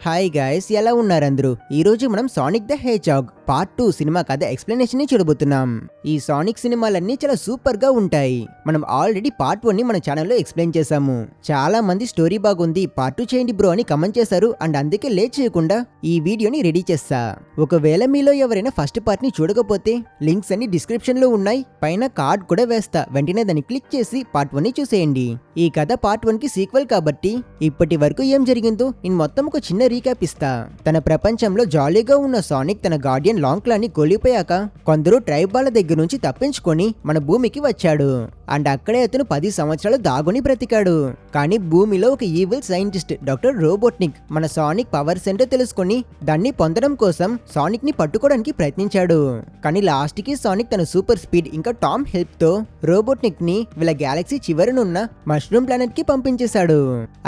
Hi guys, ఎలా ఉన్నారు అందరూ? ఈ రోజు మనం సానిక్ ద హెడ్జాగ్ పార్ట్ 2 సినిమా కథ ఎక్స్ప్లెనేషన్ ని చూడబోతున్నాం. ఈ సానిక్ సినిమాలన్నీ చాలా సూపర్ గా ఉంటాయి. మనం ఆల్రెడీ పార్ట్ 1 ని మన ఛానల్లో ఎక్స్ప్లెయిన్ చేశాము. చాలా మంది స్టోరీ బాగుంది, పార్ట్ 2 చేయండి బ్రో అని కమెంట్ చేశారు. అండ్ అందుకే లేట్ చేయకుండా ఈ వీడియోని రెడీ చేస్తా. ఒకవేళ మీలో ఎవరైనా ఫస్ట్ పార్ట్ ని చూడకపోతే లింక్స్ అన్ని డిస్క్రిప్షన్ లో ఉన్నాయి, పైన కార్డ్ కూడా వేస్తా. వెంటనే దాన్ని క్లిక్ చేసి పార్ట్ 1 ని చూసేయండి. ఈ కథ పార్ట్ 1 కి సీక్వెల్ కాబట్టి ఇప్పటి వరకు ఏం జరిగిందో నేను మొత్తం ఒక చిన్న రీక్యాప్ ఇస్తా. తన ప్రపంచంలో జాలీగా ఉన్న సానిక్ తన గార్డియన్ లాంగ్ క్లాని కోల్పోయాక కొందరు ట్రైబ్ వాళ్ళ దగ్గర నుంచి తప్పించుకొని మన భూమికి వచ్చాడు. అండ్ అక్కడే అతను 10 సంవత్సరాలు దాగుని బ్రతికాడు. కానీ భూమిలో ఒక ఈవిల్ సైంటిస్ట్ డాక్టర్ రోబోట్నిక్ మన సానిక్ పవర్ సెంటర్ తెలుసుకొని దాన్ని పొందడం కోసం సానిక్ ని పట్టుకోవడానికి ప్రయత్నించాడు. కానీ లాస్ట్ కి సానిక్ తన సూపర్ స్పీడ్ ఇంకా టామ్ హెల్ప్ తో రోబోట్నిక్ ని వీళ్ళ గ్యాలక్సీ చివరనున్న మష్రూమ్ ప్లానెట్ కి పంపించేశాడు.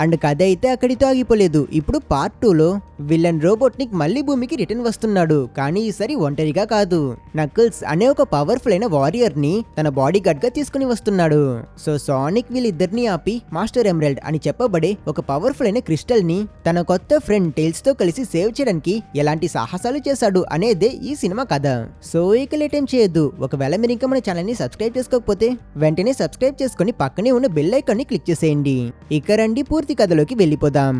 అండ్ కథ అయితే అక్కడితో ఆగిపోలేదు. ఇప్పుడు పార్ట్ 2లో విలన్ రోబోట్నిక్ మళ్ళీ భూమికి రిటర్న్ వస్తున్నాడు. కానీ ఈసారి ఒంటరిగా కాదు, నకిల్స్ అనే ఒక పవర్ఫుల్ అయిన వారియర్ ని తన బాడీ గార్డ్ గా తీసుకుని వస్తున్నాడు. సో సానిక్ వీళ్ళిద్దరిని ఆపి మాస్టర్ ఎమరాల్డ్ అని చెప్పబడే ఒక పవర్ఫుల్ అయిన క్రిస్టల్ ని తన కొత్త ఫ్రెండ్ టైల్స్ తో కలిసి సేవ్ చేయడానికి ఎలాంటి సాహసాలు చేశాడు అనేదే ఈ సినిమా కథ. సో ఇక లేట్ ఏం చేయొద్దు. ఒకవేళ మీరు ఇంకా మన ఛానల్ ని సబ్స్క్రైబ్ చేసుకోకపోతే వెంటనే సబ్స్క్రైబ్ చేసుకుని పక్కనే ఉన్న బెల్ ఐకాన్ ని క్లిక్ చేసేయండి. ఇక రండి పూర్తి కథలోకి వెళ్ళిపోదాం.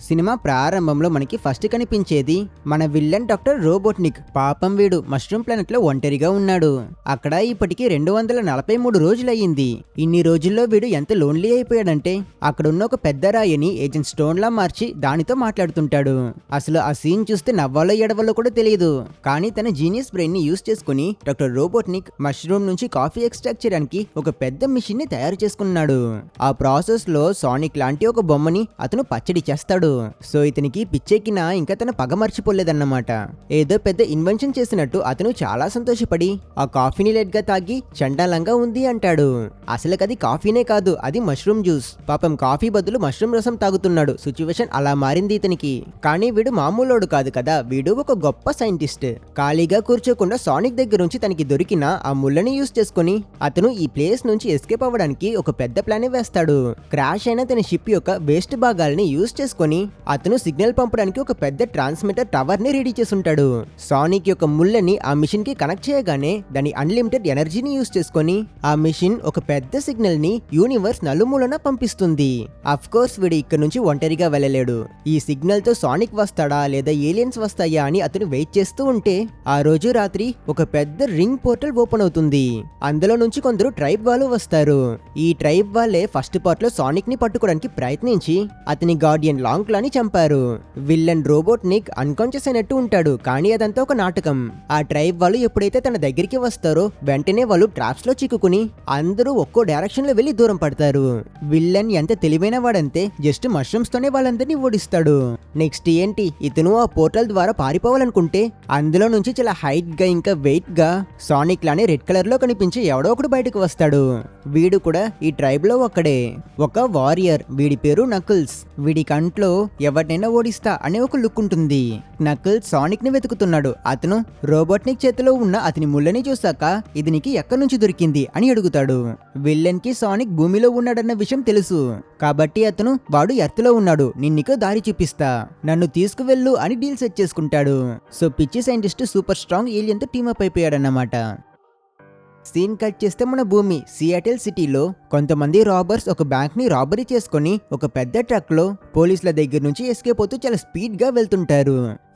సినిమా ప్రారంభంలో మనకి ఫస్ట్ కనిపించేది మన విల్లన్ డాక్టర్ రోబోట్నిక్. పాపం వీడు మష్రూమ్ ప్లానెట్ లో ఒంటరిగా ఉన్నాడు. అక్కడ ఇప్పటికి 243 రోజులయ్యింది. ఇన్ని రోజుల్లో వీడు ఎంత లోన్లీ అయిపోయాడంటే అక్కడ ఉన్న ఒక పెద్ద రాయిని ఏజెంట్ స్టోన్ లా మార్చి దానితో మాట్లాడుతుంటాడు. అసలు ఆ సీన్ చూస్తే నవ్వాలో ఎడవలో కూడా తెలియదు. కానీ తన జీనియస్ బ్రెయిన్ ని యూజ్ చేసుకుని డాక్టర్ రోబోట్నిక్ మష్రూమ్ నుంచి కాఫీ ఎక్స్ట్రాక్ట్ చేయడానికి ఒక పెద్ద మిషన్ ని తయారు చేసుకున్నాడు. ఆ ప్రాసెస్ లో సానిక్ లాంటి ఒక బొమ్మని అతను పచ్చడి చేస్తాడు. సో ఇతనికి పిచ్చెక్కినా ఇంకా తన పగ మర్చిపోలేదన్నమాట. ఏదో పెద్ద ఇన్వెన్షన్ చేసినట్టు అతను చాలా సంతోషపడి ఆ కాఫీని లైట్ గా తాగి చండాలంగా ఉంది అంటాడు. అసలు అది కాఫీనే కాదు, అది మష్రూమ్ జ్యూస్. పాపం కాఫీ బదులు మష్రూమ్ రసం తాగుతున్నాడు. సిచ్యువేషన్ అలా మారింది ఇతనికి. కానీ వీడు మామూలోడు కాదు కదా, వీడు ఒక గొప్ప సైంటిస్ట్. ఖాళీగా కూర్చోకుండా సానిక్ దగ్గర నుంచి తనకి దొరికిన ఆ ముళ్ళని యూజ్ చేసుకుని అతను ఈ ప్లేస్ నుంచి ఎస్కేప్ అవ్వడానికి ఒక పెద్ద ప్లాన్ వేస్తాడు. క్రాష్ అయిన తన షిప్ యొక్క వేస్ట్ భాగాలని యూజ్ చేసుకుని అతను సిగ్నల్ పంపడానికి ఒక పెద్ద ట్రాన్స్మిటర్ టవర్ ని రెడీ చేసుంటాడు. సానిక్ యొక్క ముళ్ళని ఆ మిషన్ కి కనెక్ట్ చేయగానే దాని అన్లిమిటెడ్ ఎనర్జీని యూజ్ చేసుకుని ఆ మిషన్ ఒక పెద్ద సిగ్నల్ ని యూనివర్స్ నలుమూలన పంపిస్తుంది. అఫ్ కోర్స్ వీడు ఇక్కడ నుంచి ఒంటరిగా వెళ్ళలేడు. ఈ సిగ్నల్ తో సానిక్ వస్తాడా లేదా ఏలియన్స్ వస్తాయా అని అతను వెయిట్ చేస్తూ ఉంటే ఆ రోజు రాత్రి ఒక పెద్ద రింగ్ పోర్టల్ ఓపెన్ అవుతుంది. అందులో నుంచి కొందరు ట్రైబ్ వాళ్ళు వస్తారు. ఈ ట్రైబ్ వాళ్ళే ఫస్ట్ పార్ట్ లో సానిక్ ని పట్టుకోవడానికి ప్రయత్నించి అతని గార్డియన్ లాంగ్ క్లాని చంపారు. విల్లన్ రోబోట్నిక్ అన్కాన్షియస్ అయినట్టు ఉంటాడు. కానీ అదంతా ఒక నాటకం. ఆ ట్రైబ్ వాళ్ళు ఎప్పుడైతే తన దగ్గరికి వస్తారో వెంటనే వాళ్ళు ట్రాప్స్ లో చిక్కుకుని అందరూ ఒక్కో డైరెక్షన్ లో వెళ్లి దూరం పడతారు. విల్లన్ ఎంత తెలివైన వాడంతే జస్ట్ మష్రూమ్స్ తోనే వాళ్ళందరినీ ఓడిస్తాడు. నెక్స్ట్ ఏంటి, ఇతను ఆ పోర్టల్ ద్వారా పారిపోవాలనుకుంటే అందులో నుంచి చాలా హైట్ గా ఇంకా వెయిట్ గా సానిక్ లానే రెడ్ కలర్ లో కనిపించి ఎవడో ఒకడు బయటకు వస్తాడు. వీడు కూడా ఈ ట్రైబ్ లో ఒక్కడే, ఒక వారియర్. వీడి పేరు నకిల్స్. వీడి కంట్లో ఎవరినైనా ఓడిస్తా అనే ఒక లుక్ ఉంటుంది. నకిల్స్ సానిక్ ని వెతుకుతున్నాడు. అతను రోబోట్నిక్ చేతిలో ఉన్న అతని ముళ్ళని చూసాక ఇది నీకు ఎక్కడి నుంచి దొరికింది అని అడుగుతాడు. విల్లన్ కి సానిక్ భూమిలో ఉన్నాడన్న విషయం తెలుసు కాబట్టి అతను వాడు ఎర్త్ లో ఉన్నాడు, నిన్నికో దారి చూపిస్తా, నన్ను తీసుకువెళ్ళు అని డీల్ సెట్ చేసుకుంటాడు. సో పిచ్చి సైంటిస్ట్ సూపర్ స్ట్రాంగ్ ఏలియన్ తో టీమ్ అప్ అయిపోయాడన్నమాట. సీన్ కట్ చేస్తే మన భూమి సియాటిల్ సిటీలో కొంతమంది రాబర్స్ ఒక బ్యాంక్ ని రాబరీ చేసుకుని ఒక పెద్ద ట్రక్ లో పోలీసుల దగ్గర నుంచి ఎస్కేప్ అవుతూ చాలా స్పీడ్ గా వెళ్తుంటారు.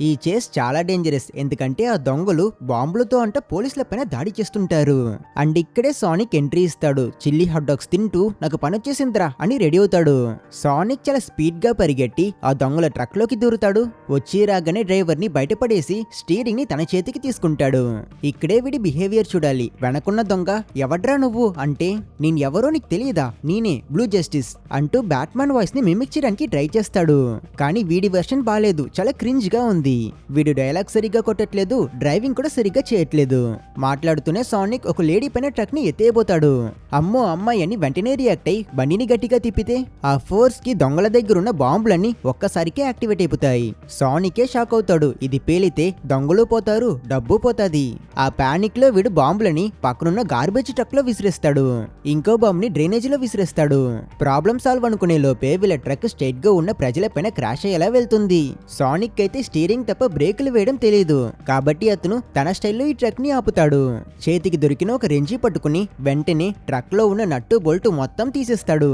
ఈ చేస్ చాలా డేంజరస్, ఎందుకంటే ఆ దొంగలు బాంబులతో అంట పోలీసుల పైన దాడి చేస్తుంటారు. అండ్ ఇక్కడే సానిక్ ఎంట్రీ ఇస్తాడు. చిల్లీ హాట్ డాగ్స్ తింటూ నాకు పని వచ్చేసిందిరా అని రెడీ అవుతాడు. సానిక్ చాలా స్పీడ్ గా పరిగెట్టి ఆ దొంగల ట్రక్ లోకి దూరుతాడు. వచ్చి రాగానే డ్రైవర్ ని బయటపడేసి స్టీరింగ్ ని తన చేతికి తీసుకుంటాడు. ఇక్కడే వీడి బిహేవియర్ చూడాలి. వెనకున్న దొంగ ఎవడ్రా నువ్వు అంటే నేను ఎవరో నీకు తెలియదా, నేనే బ్లూ జస్టిస్ అంటూ బ్యాట్మాన్ వాయిస్ ని మిమిక్ చేయడానికి ట్రై చేస్తాడు. కానీ వీడి వెర్షన్ బాలేదు, చాలా క్రింజ్ గా ఉంది. వీడు డైలాగ్ సరిగ్గా కొట్టట్లేదు, డ్రైవింగ్ కూడా సరిగ్గా చేయట్లేదు. మాట్లాడుతూనే సానిక్ ఒక లేడీ పైన ట్రక్ ని ఎత్తేయబోతాడు. అమ్మో అమ్మాయి అని వెంటనే రియాక్ట్ అయి బండిని గట్టిగా తిప్పితే ఆ ఫోర్స్ కి దొంగల దగ్గరున్న బాంబులన్నీ ఒక్కసారికే యాక్టివేట్ అయిపోతాయి. సానికే షాక్ అవుతాడు. ఇది పేలితే దొంగలు పోతారు, డబ్బు పోతాది. ఆ పానిక్ లో వీడు బాంబులని పక్క పక్కనున్న గార్బేజ్ ట్రక్ లో విసిరేస్తాడు. ఇంకో బాంబ్ ని డ్రైనేజ్ లో విసిరేస్తాడు. ప్రాబ్లం సాల్వ్ అనుకునే లోపే వీళ్ళ ట్రక్ స్ట్రైట్ గా ఉన్న ప్రజలపైన క్రాష్ అయ్యేలా వెళ్తుంది. సానిక్ అయితే స్టీరింగ్ తప్ప బ్రేకులు వేయడం తెలియదు కాబట్టి అతను తన స్టైల్లో ఈ ట్రక్ ని ఆపుతాడు. చేతికి దొరికిన ఒక రెంచి పట్టుకుని వెంటనే ట్రక్ లో ఉన్న నట్టు బోల్టు మొత్తం తీసేస్తాడు.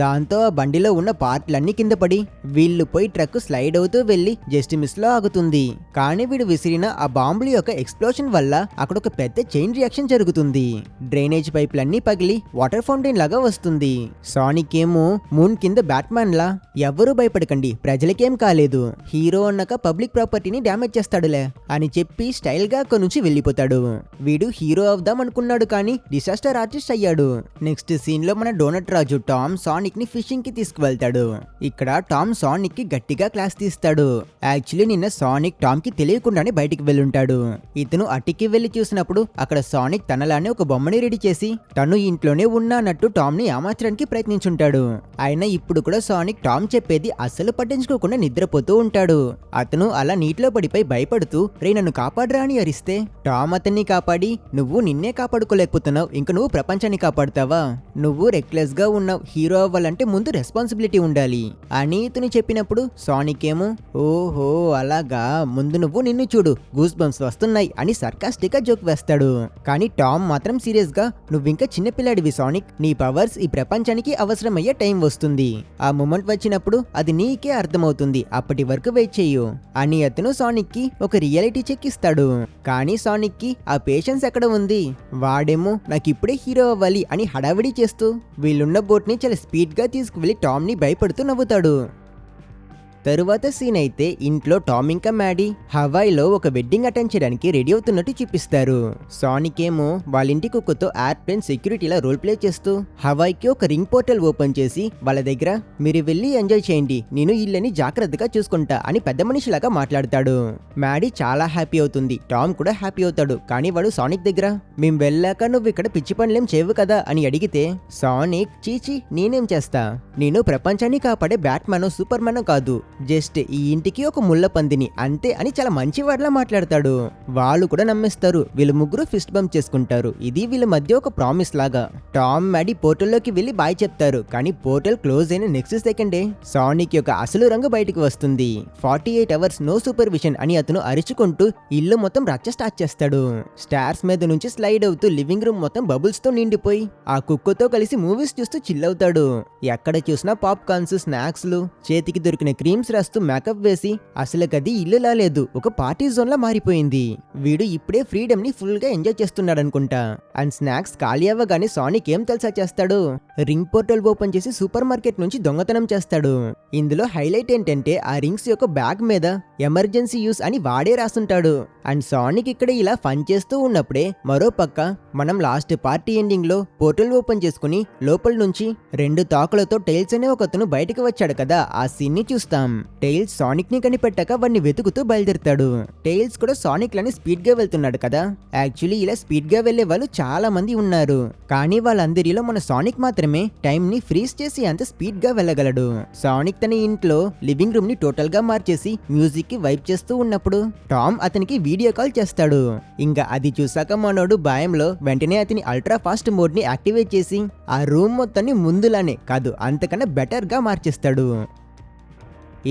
దాంతో ఆ బండిలో ఉన్న పార్ట్లన్నీ కింద పడి వీళ్ళు పోయి ట్రక్ స్లైడ్ అవుతూ వెళ్లి జస్ట్ మిస్ లో ఆగుతుంది. కానీ వీడు విసిరిన ఆ బాంబుల యొక్క ఎక్స్ప్లోషన్ వల్ల అక్కడ ఒక పెద్ద చైన్ రియాక్షన్ జరుగుతుంది. డ్రైనేజ్ పైపులన్నీ పగిలి వాటర్ ఫౌంటైన్ లాగా వస్తుంది. సానిక్ ఏమో మూన్ కింద బ్యాట్మ్యాన్ లా ఎవ్వరూ భయపడకండి, ప్రజలకేం కాలేదు, హీరో అన్నాక పబ్లిక్ ప్రాపర్టీని డ్యామేజ్ చేస్తాడులే అని చెప్పి స్టైల్ గా అక్కడి నుంచి వెళ్ళిపోతాడు. వీడు హీరో అవుదాం అనుకున్నాడు కానీ డిసాస్టర్ ఆర్టిస్ట్ అయ్యాడు. నెక్స్ట్ సీన్ లో మన డోనట్ రాజు టామ్ సానిక్ ని ఫిషింగ్ కి తీసుకువెళ్తాడు. ఇక్కడ టామ్ సానిక్ కి గట్టిగా క్లాస్ తీస్తాడు. యాక్చువల్లీ నిన్న సానిక్ టామ్ కి తెలియకుండానే బయటికి వెళ్ళుంటాడు. ఇతను అటికి వెళ్లి చూసినప్పుడు అక్కడ సానిక్ తనలానే ఒక బొమ్మని రెడీ చేసి తను ఇంట్లోనే ఉన్నట్టు టామ్ ని ఏమార్చడానికి ప్రయత్నించుంటాడు. అయినా ఇప్పుడు కూడా సానిక్ టామ్ చెప్పేది అస్సలు పట్టించుకోకుండా నిద్రపోతూ ఉంటాడు. అతను అలా నీటిలో పడిపోయి భయపడుతూ రే నన్ను కాపాడరా అని అరిస్తే టామ్ అతన్ని కాపాడి నువ్వు నిన్నే కాపాడుకోలేకపోతున్నావు, ఇంక నువ్వు ప్రపంచాన్ని కాపాడుతావా, నువ్వు రెక్లెస్ గా ఉన్నావు, హీరో అవ్వాలంటే ముందు రెస్పాన్సిబిలిటీ ఉండాలి అని ఇతను చెప్పినప్పుడు సానిక్ ఏమో ఓహో అలాగా, ముందు నువ్వు నిన్ను చూడు, గూస్ బంప్స్ వస్తున్నాయి అని సర్కాస్టిక్ గా జోక్ వేస్తాడు. కానీ టామ్ మాత్రం సీరియస్ గా నువ్వింకా చిన్నపిల్లాడివి సానిక్, నీ పవర్స్ ఈ ప్రపంచానికి అవసరమయ్యే టైం వస్తుంది, ఆ మూమెంట్ వచ్చినప్పుడు అది నీకే అర్థమవుతుంది, అప్పటి వరకు వెయిట్ చెయ్యు అని అతను సానిక్ కి ఒక రియాలిటీ చెక్ ఇస్తాడు. కానీ సానిక్ కి ఆ పేషెన్స్ ఎక్కడ ఉంది, వాడేమో నాకు ఇప్పుడే హీరో అవ్వాలి అని హడావిడి చేస్తూ వీళ్ళున్న బోట్ ని చాలా స్పీడ్ గా తీసుకువెళ్లి టామ్ ని భయపడుతూ నవ్వుతాడు. తరువాత సీన్ అయితే ఇంట్లో టామ్ ఇంకా మ్యాడీ హవాయిలో ఒక వెడ్డింగ్ అటెండ్ చేయడానికి రెడీ అవుతున్నట్టు చూపిస్తారు. సానిక్ ఏమో వాళ్ళ ఇంటి కుక్కతో ఎయిర్ప్లేన్ సెక్యూరిటీలా రోల్ ప్లే చేస్తూ హవాయికి ఒక రింగ్ పోర్టల్ ఓపెన్ చేసి వాళ్ళ దగ్గర మీరు వెళ్ళి ఎంజాయ్ చేయండి, నేను ఇళ్ళని జాగ్రత్తగా చూసుకుంటా అని పెద్ద మనిషిలాగా మాట్లాడతాడు. మ్యాడీ చాలా హ్యాపీ అవుతుంది, టామ్ కూడా హ్యాపీ అవుతాడు. కానీ వాడు సానిక్ దగ్గర మేం వెళ్ళాక నువ్వు ఇక్కడ పిచ్చి పనులేం చేయవు కదా అని అడిగితే సానిక్ చీచి నేనేం చేస్తా, నేను ప్రపంచాన్ని కాపాడే బ్యాట్మ్యాన్ సూపర్ మ్యాన్ కాదు, జస్ట్ ఈ ఇంటికి ఒక ముళ్ళ పందిని అంతే అని చాలా మంచి వాడిలా మాట్లాడతాడు. వాళ్ళు కూడా నమ్మేస్తారు. వీళ్ళు ముగ్గురు ఫిస్ట్ బంప్ చేసుకుంటారు. ఇది వీళ్ళ మధ్య ఒక ప్రామిస్ లాగా. టామ్ మ్యాడీ పోర్టల్లోకి వెళ్లి బాయ్ చెప్తారు. కానీ పోర్టల్ క్లోజ్ అయిన నెక్స్ట్ సెకండే సానిక్ యొక్క అసలు రంగు బయటికి వస్తుంది. 48 అవర్స్ నో సూపర్విజన్ అని అతను అరుచుకుంటూ ఇల్లు మొత్తం రచ్చ స్టార్ట్ చేస్తాడు. స్టార్స్ మీద నుంచి స్లైడ్ అవుతూ లివింగ్ రూమ్ మొత్తం బబుల్స్ తో నిండిపోయి ఆ కుక్కతో కలిసి మూవీస్ చూస్తూ చిల్ అవుతాడు. ఎక్కడ చూసినా పాప్కార్న్స్ స్నాక్స్లు, చేతికి దొరికిన క్రీమ్స్ రాస్తూ మేకప్ వేసి అసలు గది ఇల్లులా లేదు, ఒక పార్టీ జోన్ లా మారిపోయింది. వీడు ఇప్పుడే ఫ్రీడమ్ ని ఫుల్ గా ఎంజాయ్ చేస్తున్నాడు అనుకుంటా. అండ్ స్నాక్స్ ఖాళీ అవ్వగానే సానిక్ ఏం తెలుసా చేస్తాడు, రింగ్ పోర్టల్ ఓపెన్ చేసి సూపర్ మార్కెట్ నుంచి దొంగతనం చేస్తాడు. ఇందులో హైలైట్ ఏంటంటే ఆ రింగ్స్ యొక్క బ్యాగ్ మీద ఎమర్జెన్సీ యూస్ అని వాడే రాసుంటాడు. అండ్ సానిక్ ఇక్కడ ఇలా ఫన్ చేస్తూ ఉన్నప్పుడే మరో పక్క మనం లాస్ట్ పార్టీ ఎండింగ్ లో పోర్టల్ ఓపెన్ చేసుకుని లోపల నుంచి 2 తాకులతో టైల్స్ అనే ఒకతను బయటకు వచ్చాడు కదా, ఆ సీన్ ని చూస్తాం. టైల్స్ సానిక్ ని కనిపెట్టాక వాడిని వెతుకుతూ బయలుదేరుతాడు. టైల్స్ కూడా సానిక్ లని స్పీడ్ గా వెళ్తున్నాడు కదా. యాక్చువల్లీ ఇలా స్పీడ్ గా వెళ్లే వాళ్ళు చాలా మంది ఉన్నారు. కానీ వాళ్ళందరిలో మన సానిక్ మాత్రమే టైం ని ఫ్రీజ్ చేసి అంత స్పీడ్ గా వెళ్ళగలడు. సానిక్ తన ఇంట్లో లివింగ్ రూమ్ ని టోటల్ గా మార్చేసి మ్యూజిక్ కి వైప్ చేస్తూ ఉన్నప్పుడు టామ్ అతనికి వీడియో కాల్ చేస్తాడు. ఇంకా అది చూసాక మనోడు భయంలో వెంటనే అతని అల్ట్రా ఫాస్ట్ మోడ్ ని యాక్టివేట్ చేసి ఆ రూమ్ మొత్తాన్ని ముందులానే కాదు అంతకన్నా బెటర్ గా మార్చేస్తాడు.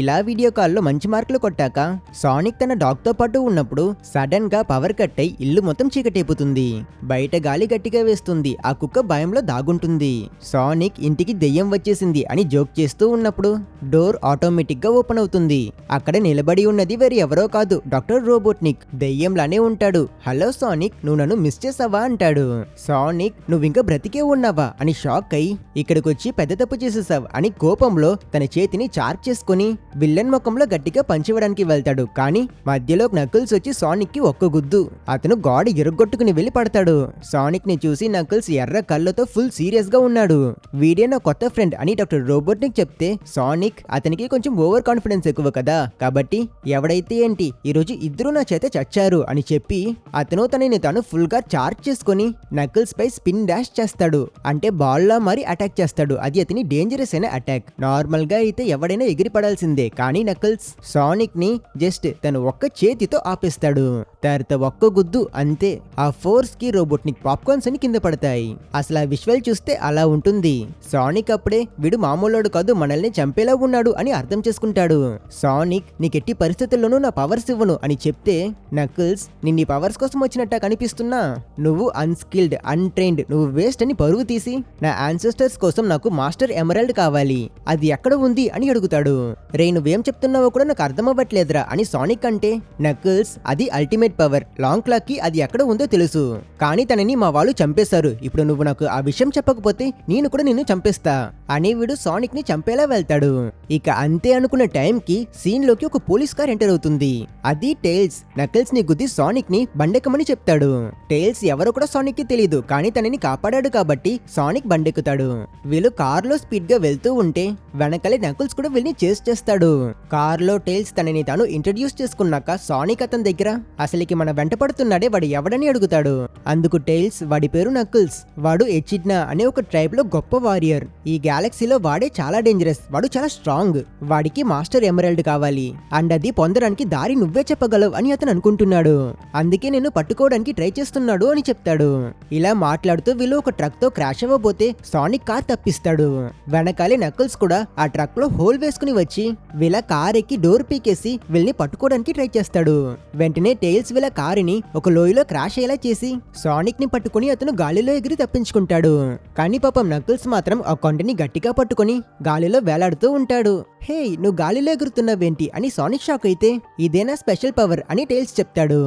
ఇలా వీడియో కాల్లో మంచి మార్కులు కొట్టాక సానిక్ తన డాగ్ తో పాటు ఉన్నప్పుడు సడన్ గా పవర్ కట్ అయి ఇల్లు మొత్తం చీకటైపోతుంది. బయట గాలి గట్టిగా వేస్తుంది. ఆ కుక్క భయంలో దాగుంటుంది. సానిక్ ఇంటికి దెయ్యం వచ్చేసింది అని జోక్ చేస్తూ ఉన్నప్పుడు డోర్ ఆటోమేటిక్ గా ఓపెన్ అవుతుంది. అక్కడ నిలబడి ఉన్నది వేరే ఎవరో కాదు, డాక్టర్ రోబోట్నిక్. దెయ్యంలానే ఉంటాడు. హలో సానిక్, నువ్వు నన్ను మిస్ చేసావా అంటాడు. సానిక్ నువ్వింకా బ్రతికే ఉన్నావా అని షాక్ అయి ఇక్కడికొచ్చి పెద్ద తప్పు చేసేసావు అని కోపంలో తన చేతిని చార్జ్ చేసుకుని విల్లన్ ముఖంలో గట్టిగా పంచివ్వడానికి వెళ్తాడు. కానీ మధ్యలో నకుల్స్ వచ్చి సానిక్ కి ఒక్క గుద్దు. అతను గాడ్ ఇరుగొట్టుకుని వెళ్లి పడతాడు. సానిక్ ని చూసి నకుల్స్ ఎర్ర కళ్ళతో ఫుల్ సీరియస్ గా ఉన్నాడు. వీడే నా కొత్త ఫ్రెండ్ అని డాక్టర్ రోబోట్నిక్ చెప్తే సానిక్ అతనికి కొంచెం ఓవర్ కాన్ఫిడెన్స్ ఎక్కువ కదా, కాబట్టి ఎవడైతే ఏంటి ఈరోజు ఇద్దరు నా చేత చచ్చారు అని చెప్పి అతను తనని తాను ఫుల్ గా చార్జ్ చేసుకుని నకుల్స్ పై స్పిన్ డాష్ చేస్తాడు. అంటే బాల్ లా మరి అటాక్ చేస్తాడు. అది అతని డేంజరస్ అయిన అటాక్. నార్మల్ గా అయితే ఎవడైనా ఎగిరి పడాల్సింది. చేయాల్సిందే. కానీ నకిల్స్ సానిక్ ని జస్ట్ తను ఒక్క చేతితో ఆపేస్తాడు. తర్వాత ఒక్క గుద్దు అంతే. ఆ ఫోర్స్ కి రోబోట్నిక్ పాప్కార్న్స్ అని కింద పడతాయి. అసలు ఆ విజువల్ చూస్తే అలా ఉంటుంది. సానిక్ అప్పుడే వీడు మామూలోడు కాదు, మనల్ని చంపేలా ఉన్నాడు అని అర్థం చేసుకుంటాడు. సానిక్ నీకెట్టి పరిస్థితుల్లోనూ నా పవర్స్ ఇవ్వను అని చెప్తే నకిల్స్ నిన్ని పవర్స్ కోసం వచ్చినట్ట కనిపిస్తున్నా, నువ్వు అన్స్కిల్డ్ అన్ట్రైన్డ్, నువ్వు వేస్ట్ అని పరువు తీసి నా యాన్సెస్టర్స్ కోసం నాకు మాస్టర్ ఎమరాల్డ్ కావాలి, అది ఎక్కడ ఉంది అని అడుగుతాడు. రే నువ్వేం చెప్తున్నావో కూడా నాకు అర్థమవ్వట్లేదురా అని సానిక్ అంటే నకిల్స్ అది అల్టిమేట్ పవర్, లాంగ్ క్లాక్ కి అది ఎక్కడ ఉందో తెలుసు, కానీ తనని మా వాళ్ళు చంపేశారు. ఇప్పుడు నువ్వు నాకు ఆ విషయం చెప్పకపోతే నేను కూడా నిన్ను చంపేస్తా అని వీడు సానిక్ ని చంపేలా వెళ్తాడు. ఇక అంతే అనుకున్న టైం కి సీన్ లోకి ఒక పోలీస్ కార్ ఎంటర్ అవుతుంది. అది టైల్స్. నకిల్స్ ని గుద్ది సానిక్ ని బండెక్కమని చెప్తాడు. టైల్స్ ఎవరో కూడా సానిక్ కి తెలియదు, కానీ తనని కాపాడాడు కాబట్టి సానిక్ బండెక్కుతాడు. వీళ్ళు కార్ లో స్పీడ్ గా వెళ్తూ ఉంటే వెనకాలే నకిల్స్ కూడా వీళ్ళని చేస్ చేస్తాడు. కార్ లో టైల్స్ తనని తాను ఇంట్రడ్యూస్ చేసుకున్నాక సానిక్ అతని దగ్గర అసలుకి మన వెంట పడుతున్నాడే వాడు ఎవడని అడుగుతాడు. అందుకు టైల్స్ వాడి పేరు నకిల్స్, వాడు ఎచిడ్నా అనే ఒక ట్రైబ్ లో గొప్ప వారియర్, ఈ గెలాక్సీలో వాడే చాలా డేంజరస్, వాడు చాలా స్ట్రాంగ్, వాడికి మాస్టర్ ఎమరాల్డ్ కావాలి అండ్ అది పొందడానికి దారి నువ్వే చెప్పగలవు అని అతను అనుకుంటున్నాడు, అందుకే నేను పట్టుకోవడానికి ట్రై చేస్తున్నాడు అని చెప్తాడు. ఇలా మాట్లాడుతూ వీళ్ళు ఒక ట్రక్ తో క్రాష్ అవ్వబోతే సానిక్ కార్ తప్పిస్తాడు. వెనకాలే నకిల్స్ కూడా ఆ ట్రక్ లో హోల్ వేసుకుని వచ్చి వీళ్ళ కార్ ఎక్కి డోర్ పీకేసి వీళ్ళని పట్టుకోవడానికి ట్రై చేస్తాడు. వెంటనే టైల్స్ వీళ్ళ కారుని ఒక లోయలో క్రాష్ అయ్యేలా చేసి సానిక్ ని పట్టుకుని అతను గాలిలో ఎగిరి తప్పించుకుంటాడు. కానీ పాపం నకిల్స్ మాత్రం ఆ కొండని గట్టిగా పట్టుకుని గాలిలో వేలాడుతూ ఉంటాడు. హే నువ్వు గాలిలో ఎగురుతున్నావేంటి అని సానిక్ షాక్ అయితే ఇదేనా స్పెషల్ పవర్ అని టైల్స్ చెప్తాడు.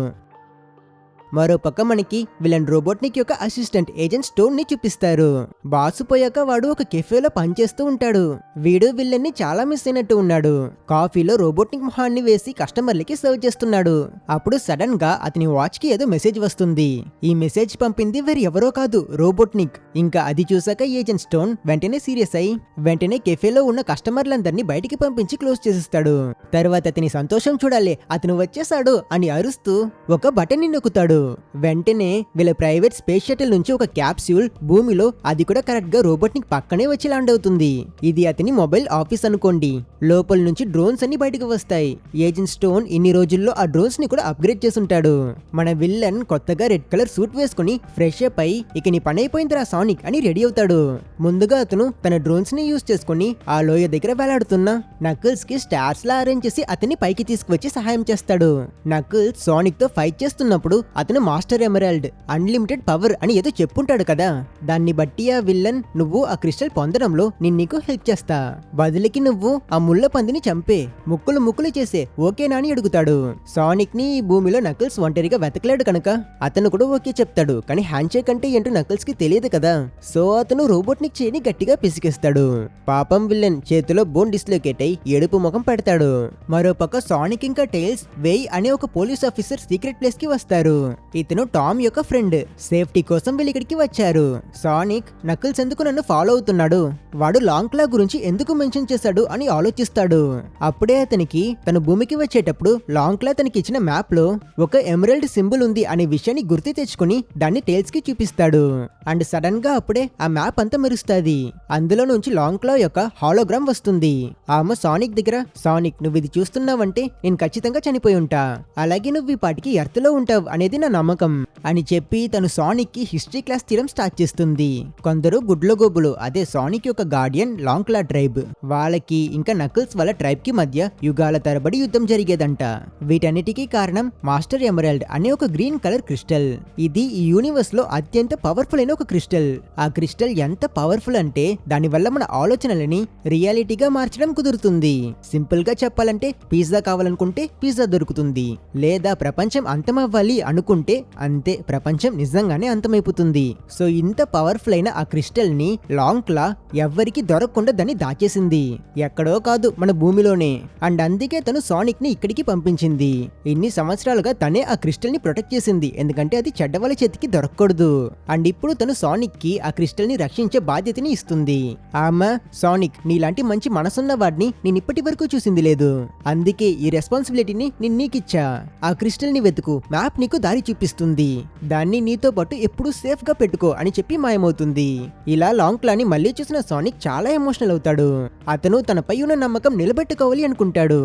మరో పక్క మనకి విలన్ రోబోట్నిక్ యొక్క అసిస్టెంట్ ఏజెంట్ స్టోన్ ని చూపిస్తారు. బాసు పోయాక వాడు ఒక కెఫేలో పనిచేస్తూ ఉంటాడు. వీడు విలన్ ని చాలా మిస్ అయినట్టు ఉన్నాడు. కాఫీలో రోబోట్నిక్ మొహాన్ని వేసి కస్టమర్లకి సర్వ్ చేస్తున్నాడు. అప్పుడు సడన్ గా అతని వాచ్ కి ఏదో మెసేజ్ వస్తుంది. ఈ మెసేజ్ పంపింది వేరే ఎవరో కాదు, రోబోట్నిక్. ఇంకా అది చూసాక ఏజెంట్ స్టోన్ వెంటనే సీరియస్ అయి వెంటనే కెఫేలో ఉన్న కస్టమర్లందరినీ బయటికి పంపించి క్లోజ్ చేసేస్తాడు. తర్వాత అతని సంతోషం చూడాలి, అతను వచ్చేసాడు అని అరుస్తూ ఒక బటన్ ని నొక్కుతాడు. వెంటనే వీళ్ళ ప్రైవేట్ స్పేస్ షటిల్ నుంచి ఒక క్యాప్సూల్ భూమిలో, అది కూడా కరెక్ట్ గా రోబోట్నిక్ పక్కనే వచ్చి ల్యాండ్ అవుతుంది. ఇది అతని మొబైల్ ఆఫీస్ అనుకోండి. లోపల నుంచి డ్రోన్స్ అన్ని బయటకు వస్తాయి. ఏజెంట్ స్టోన్ ఇన్ని రోజుల్లో ఆ డ్రోన్స్ ని కూడా అప్గ్రేడ్ చేసుంటాడు. మన విల్లన్ కొత్తగా రెడ్ కలర్ సూట్ వేసుకుని ఫ్రెష్ అప్ అయి ఇక నీ పని అయిపోయిందిరా సానిక్ అని రెడీ అవుతాడు. ముందుగా అతను తన డ్రోన్స్ ని యూజ్ చేసుకుని ఆ లోయ దగ్గర వేలాడుతున్న నకిల్స్ కి స్టార్స్ లా అరేంజ్ చేసి అతన్ని పైకి తీసుకువచ్చి సహాయం చేస్తాడు. నకిల్స్ సానిక్ తో ఫైట్ చేస్తున్నప్పుడు అతను మాస్టర్ ఎమరాల్డ్ అన్లిమిటెడ్ పవర్ అని ఏదో చెప్పుంటాడు కదా, దాన్ని బట్టి ఆ విల్లన్ నువ్వు ఆ క్రిస్టల్ పొందడంలో నేను నీకు హెల్ప్ చేస్తా, బదులుకి నువ్వు ఆ ముళ్ళ పందిని చంపే ముక్కులు చేసే ఓకేనా అని అడుగుతాడు. సానిక్ ని ఈ భూమిలో నకిల్స్ ఒంటరిగా వెతకలేడు కనుక అతను కూడా ఓకే చెప్తాడు. కానీ హ్యాండ్ షేక్ అంటే ఏంటో నకిల్స్ కి తెలియదు కదా, సో అతను రోబోట్నిక్ చేయిని గట్టిగా పిసికేస్తాడు. పాపం విల్లన్ చేతిలో బోన్ డిస్లోకేట్ అయి ఏడుపు ముఖం పెడతాడు. మరోపక్క సానిక్ ఇంకా టైల్స్ వేయ్ అనే ఒక పోలీస్ ఆఫీసర్ సీక్రెట్ ప్లేస్ కి వస్తారు. ఇతను టామ్ యొక్క ఫ్రెండ్, సేఫ్టీ కోసం వీళ్ళు ఇక్కడికి వచ్చారు. సానిక్ నకిల్స్ ఎందుకు నన్ను ఫాలో అవుతున్నాడు, వాడు లాంగ్ క్లా గురించి ఎందుకు మెన్షన్ చేశాడు అని ఆలోచిస్తాడు. అప్పుడే అతనికి తను భూమికి వచ్చేటప్పుడు లాంగ్ క్లా తనకి ఇచ్చిన మ్యాప్ లో ఒక ఎమరాల్డ్ సింబల్ ఉంది అనే విషయాన్ని గుర్తు తెచ్చుకుని దాన్ని టైల్స్ కి చూపిస్తాడు. అండ్ సడన్ గా అప్పుడే ఆ మ్యాప్ అంతా మెరుస్తుంది. అందులో నుంచి లాంగ్ క్లా యొక్క హాలోగ్రామ్ వస్తుంది. ఆమె సానిక్ దగ్గర సానిక్ నువ్వు ఇది చూస్తున్నావంటే నేను ఖచ్చితంగా చనిపోయి ఉంటా, అలాగే నువ్వు ఈ పాటికి ఎర్త్ లో ఉంటావు అనేది నా నమ్మకం అని చెప్పి తను సానిక్ కి హిస్టరీ క్లాస్ తీయడం స్టార్ట్ చేస్తుంది. కొందరు గుడ్లగోబులు, అదే సానిక్ యొక్క గార్డియన్ లాంగ్ క్లా ట్రైబ్, వాళ్ళకి ఇంకా నకిల్స్ వాళ్ళ ట్రైబ్ కి మధ్య యుగాల తరబడి యుద్ధం జరిగేదంట. వీటన్నిటికీ కారణం మాస్టర్ ఎమరాల్డ్ అనే ఒక గ్రీన్ కలర్ క్రిస్టల్. ఇది ఈ యూనివర్స్ లో అత్యంత పవర్ఫుల్ అయిన ఒక క్రిస్టల్. ఆ క్రిస్టల్ ఎంత పవర్ఫుల్ అంటే దాని వల్ల మన ఆలోచనలని రియాలిటీగా మార్చడం కుదురుతుంది. సింపుల్ గా చెప్పాలంటే పిజ్జా కావాలనుకుంటే పిజ్జా దొరుకుతుంది, లేదా ప్రపంచం అంతమవ్వాలి అనుకుంటే అంతే, ప్రపంచం నిజంగానే అంతమైపోతుంది. సో ఇంత పవర్ఫుల్ అయిన ఆ క్రిస్టల్ ని లాంగ్ క్లా ఎవ్వరికి దొరకకుండా దాన్ని దాచేసింది, ఎక్కడో కాదు మన భూమిలోనే. అండ్ అందుకే తను సానిక్ ని ఇక్కడికి పంపించింది. ఇన్ని సంవత్సరాలుగా తనే ఆ క్రిస్టల్ ని ప్రొటెక్ట్ చేసింది, ఎందుకంటే అది చెడ్డవాళ్ళ చేతికి దొరకకూడదు. అండ్ ఇప్పుడు తను సానిక్ కి ఆ క్రిస్టల్ ని రక్షించే బాధ్యతని ఇస్తుంది. ఆమె సానిక్ నీలాంటి మంచి మనసున్న వాడిని నేను ఇప్పటి వరకు చూసింది లేదు, అందుకే ఈ రెస్పాన్సిబిలిటీని నేను నీకిచ్చా. ఆ క్రిస్టల్ ని వెతుకు, మ్యాప్ నీకు దారి చూపిస్తుంది. దాన్ని నీతో పాటు ఎప్పుడూ సేఫ్ గా పెట్టుకో అని చెప్పి మాయమవుతుంది. ఇలా లాంగ్ ప్లాన్ ని మళ్ళీ చూసిన సానిక్ చాలా ఎమోషనల్ అవుతాడు. అతను తనపై ఉన్న నమ్మకం నిలబెట్టుకోవాలి అనుకుంటాడు.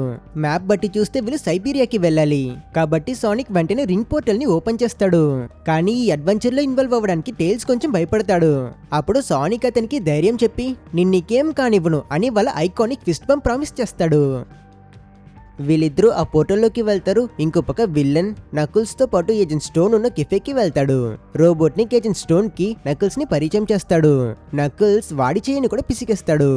మ్యాప్ బట్టి చూస్తే వీళ్ళు సైబీరియాకి వెళ్ళాలి కాబట్టి సానిక్ వెంటనే రింగ్ పోర్టల్ ని ఓపెన్ చేస్తాడు. కానీ ఈ అడ్వెంచర్ లో ఇన్వాల్వ్ అవ్వడానికి టేల్స్ కొంచెం భయపడతాడు. అప్పుడు సానిక్ అతనికి ధైర్యం చెప్పి నిన్నికేం కానివ్వను అని వాళ్ళ ఐకానిక్ ఫిస్ట్ బంప్ ప్రామిస్ చేస్తాడు. వీళ్ళిద్దరూ ఆ పోర్టల్లోకి వెళ్తారు. ఇంకో పక్క విల్లన్ నకుల్స్ తో పాటు ఏజెంట్ స్టోన్ ఉన్న కెఫేకి వెళ్తాడు. రోబోట్నిక్ ఏజెంట్ స్టోన్ కి నకుల్స్ ని పరిచయం చేస్తాడు. నకుల్స్ వాడి చేయని కూడా పిసికేస్తాడు.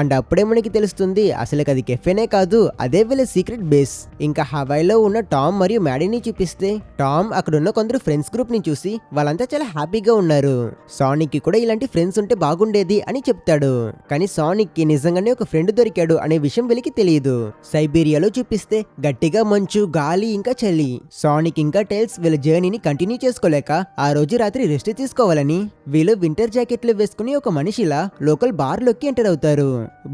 అండ్ అప్పుడే మనకి తెలుస్తుంది అసలు అది కెఫేనే కాదు, అదే వీళ్ళ సీక్రెట్ బేస్. ఇంకా హవాయిలో ఉన్న టామ్ మరియు మ్యాడీని చూపిస్తే టామ్ అక్కడున్న కొందరు ఫ్రెండ్స్ గ్రూప్ ని చూసి వాళ్ళంతా చాలా హ్యాపీగా ఉన్నారు. సానిక్ కి కూడా ఇలాంటి ఫ్రెండ్స్ ఉంటే బాగుండేది అని చెప్తాడు. కానీ సానిక్ కి నిజంగానే ఒక ఫ్రెండ్ దొరికాడు అనే విషయం వీళ్ళకి తెలియదు. సైబీరియాలో చూపిస్తే గట్టిగా మంచు, గాలి ఇంకా చలి. సానిక్ ఇంకా టైల్స్ వీళ్ళ జర్నీని కంటిన్యూ చేసుకోలేక ఆ రోజు రాత్రి రెస్ట్ తీసుకోవాలని వీళ్ళు వింటర్ జాకెట్లు వేసుకుని ఒక మనిషిలా లోకల్ బార్ లోకి ఎంటర్ అవుతారు.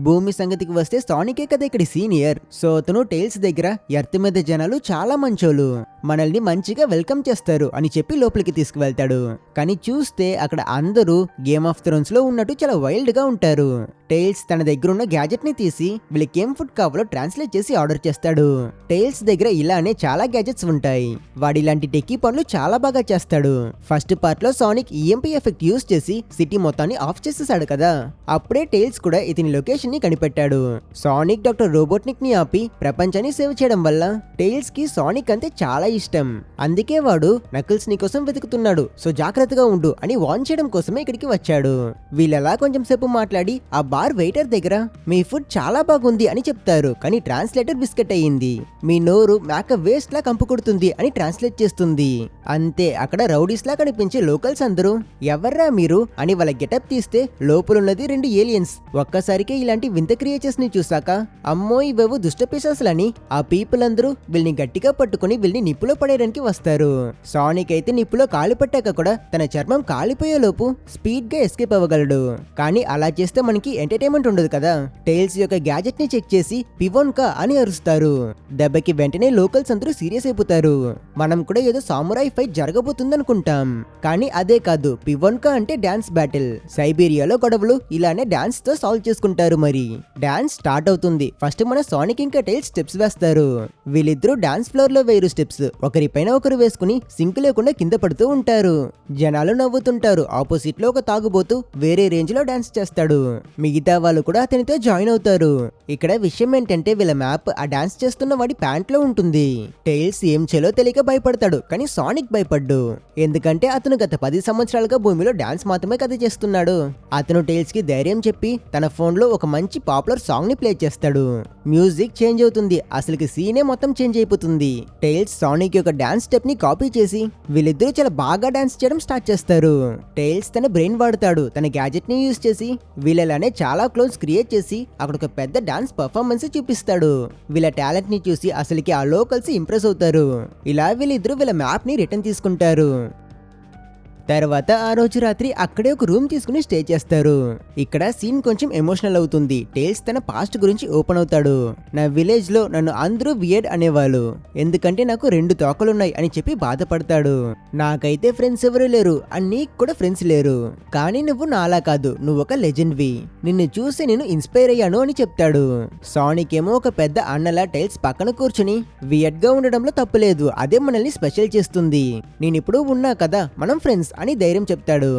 భూమి సంగతికి వస్తే సానికే కదా ఇక్కడ సీనియర్. సో అతను టైల్స్ దగ్గర ఎర్త్ మీద జనాలు చాలా మంచోళ్ళు, మనల్ని మంచిగా వెల్కమ్ చేస్తారు అని చెప్పి లోపలికి తీసుకువెళ్తాడు. కానీ చూస్తే అక్కడ అందరూ గేమ్ ఆఫ్ థ్రోన్స్ లో ఉన్నట్టు చాలా వైల్డ్ గా ఉంటారు. టైల్స్ తన దగ్గర ఉన్న గ్యాజెట్ ని తీసి వీళ్ళకి ఏం ఫుడ్ కావాలో ట్రాన్స్లేట్ చేసి ఆర్డర్ చేస్తాడు. టైల్స్ దగ్గర ఇలానే చాలా గ్యాజెట్స్ ఉంటాయి. వాడి ఇలాంటి టెక్కీ పనులు చాలా బాగా చేస్తాడు. ఫస్ట్ పార్ట్ లో సానిక్ ఈఎంపీ ఎఫెక్ట్ యూస్ చేసి సిటీ మొత్తాన్ని ఆఫ్ చేసేసాడు కదా, అప్పుడే టైల్స్ కూడా ఇతని లొకేషన్ ని కనిపెట్టాడు. సానిక్ డాక్టర్ రోబోట్నిక్ ని ఆపి ప్రపంచాన్ని సేవ్ చేయడం వల్ల టైల్స్ కి సానిక్ అంటే చాలా ఇష్టం. అందుకే వాడు నకిల్స్ ని కోసం వెతుకుతున్నాడు, సో జాగ్రత్తగా ఉండు అని వార్న్ చేయడం కోసమే ఇక్కడికి వచ్చాడు. వీళ్ళలా కొంచెం సేపు మాట్లాడి ఆ బార్ వెయిటర్ దగ్గర మీ ఫుడ్ చాలా బాగుంది అని చెప్తారు. కానీ ట్రాన్స్లేటర్ బిస్కెట్ అయ్యింది. మీ నోరు మేక వేస్ట్ లా కంపు కొడుతుంది అని ట్రాన్స్లేట్ చేస్తుంది. అంతే అక్కడ రౌడీస్ లా కనిపించే లోకల్స్ అందరూ ఎవర్రా మీరు అని వాళ్ళ గెటప్ తీస్తే లోపలున్నది 2 ఏలియన్స్. ఒక్కసారికే ఇలాంటి వింత క్రియేచర్స్ ని చూసాక అమ్మో ఇవేవో దుష్ట పిశాసులని ఆ పీపుల్ అందరూ వీళ్ళని గట్టిగా పట్టుకుని వీళ్ళని నిప్పులో పడేయడానికి వస్తారు. సానిక్ అయితే నిప్పులో కాలు పట్టాక కూడా తన చర్మం కాలిపోయే లోపు స్పీడ్ గా ఎస్కేప్ అవ్వగలడు. కానీ అలా చేస్తే మనకి ఎంటర్టైన్మెంట్ ఉండదు కదా. టైల్స్ యొక్క గ్యాజెట్ ని చెక్ చేసి పివోన్కా అని అరుస్తారు. దెబ్బకి వెంటనే లోకల్స్ అందరూ సీరియస్ అయిపోతారు. మనం కూడా ఏదో సామురాయ్ ఫైట్ జరగబోతుంది అనుకుంటాం, కానీ అదే కాదు. పివోన్కా అంటే డాన్స్ బ్యాటిల్. సైబీరియాలో గొడవలు ఇలానే డాన్స్ తో సాల్వ్ చేసుకుంటారు. మరి డాన్స్ స్టార్ట్ అవుతుంది. ఫస్ట్ మన సానిక్ ఇంకా టైల్స్ స్టెప్స్ వేస్తారు. వీళ్ళిద్దరూ డాన్స్ ఫ్లోర్ లో వేరు స్టెప్స్ ఒకరిపైన ఒకరు వేసుకుని సింక్ లేకుండా కింద పడుతూ ఉంటారు. జనాలు నవ్వుతుంటారు. ఆపోజిట్ లో ఒక తాగుబోతూ వేరే రేంజ్ లో డాన్స్ చేస్తాడు. మిగతా వాళ్ళు కూడా అతనితో జాయిన్ అవుతారు. ఇక్కడ విషయం ఏంటంటే వీళ్ళ మ్యాప్ ఆ డాన్స్ చేస్తున్న వాడి ప్యాంట్ లో ఉంటుంది. టైల్స్ ఏం చేలో తెలియక భయపడతాడు, కానీ సానిక్ భయపడ్డు. ఎందుకంటే అతను గత 10 సంవత్సరాలుగా భూమిలో డాన్స్ మాత్రమే కథ చేస్తున్నాడు. అతను టైల్స్ కి ధైర్యం చెప్పి తన ఫోన్ లో ఒక మంచి పాపులర్ సాంగ్ ని ప్లే చేస్తాడు. మ్యూజిక్ చేంజ్ అవుతుంది. అసలుకి సీనే మొత్తం చేంజ్ అయిపోతుంది. టైల్స్ సానిక్ యొక్క డాన్స్ స్టెప్ ని కాపీ చేసి వీళ్ళిద్దరూ చాలా బాగా డాన్స్ చేయడం స్టార్ట్ చేస్తారు. టైల్స్ తన బ్రెయిన్ వాడతాడు. తన గ్యాజెట్ ని యూజ్ చేసి వీళ్ళలానే చాలా క్లోన్స్ క్రియేట్ చేసి అక్కడ ఒక పెద్ద డాన్స్ పర్ఫార్మెన్స్ చూపిస్తాడు. వీళ్ళ టాలెంట్ ని చూసి అసలుకి ఆ లోకల్స్ ఇంప్రెస్ అవుతారు. ఇలా వీళ్ళిద్దరూ వీళ్ళ మ్యాప్ ని రిటర్న్ తీసుకుంటారు. తర్వాత ఆ రోజు రాత్రి అక్కడే ఒక రూమ్ తీసుకుని స్టే చేస్తారు. ఇక్కడ సీన్ కొంచెం ఎమోషనల్ అవుతుంది. టైల్స్ తన పాస్ట్ గురించి ఓపెన్ అవుతాడు. నా విలేజ్ లో నన్ను అందరూ వియర్డ్ అనేవాళ్ళు, ఎందుకంటే నాకు 2 తోకలున్నాయి అని చెప్పి బాధపడతాడు. నాకైతే ఫ్రెండ్స్ ఎవరు లేరు, అండ్ నీకు కూడా ఫ్రెండ్స్ లేరు. కానీ నువ్వు నాలా కాదు, నువ్వు ఒక లెజెండ్వి. నిన్ను చూసి నేను ఇన్స్పైర్ అయ్యాను అని చెప్తాడు. సానిక్ ఏమో ఒక పెద్ద అన్నలా టైల్స్ పక్కన కూర్చుని వియర్డ్ గా ఉండడంలో తప్పులేదు, అదే మనల్ని స్పెషల్ చేస్తుంది. నేనిప్పుడు ఉన్నా కదా, మనం ఫ్రెండ్స్ అని ధైర్యం చెప్తాడు.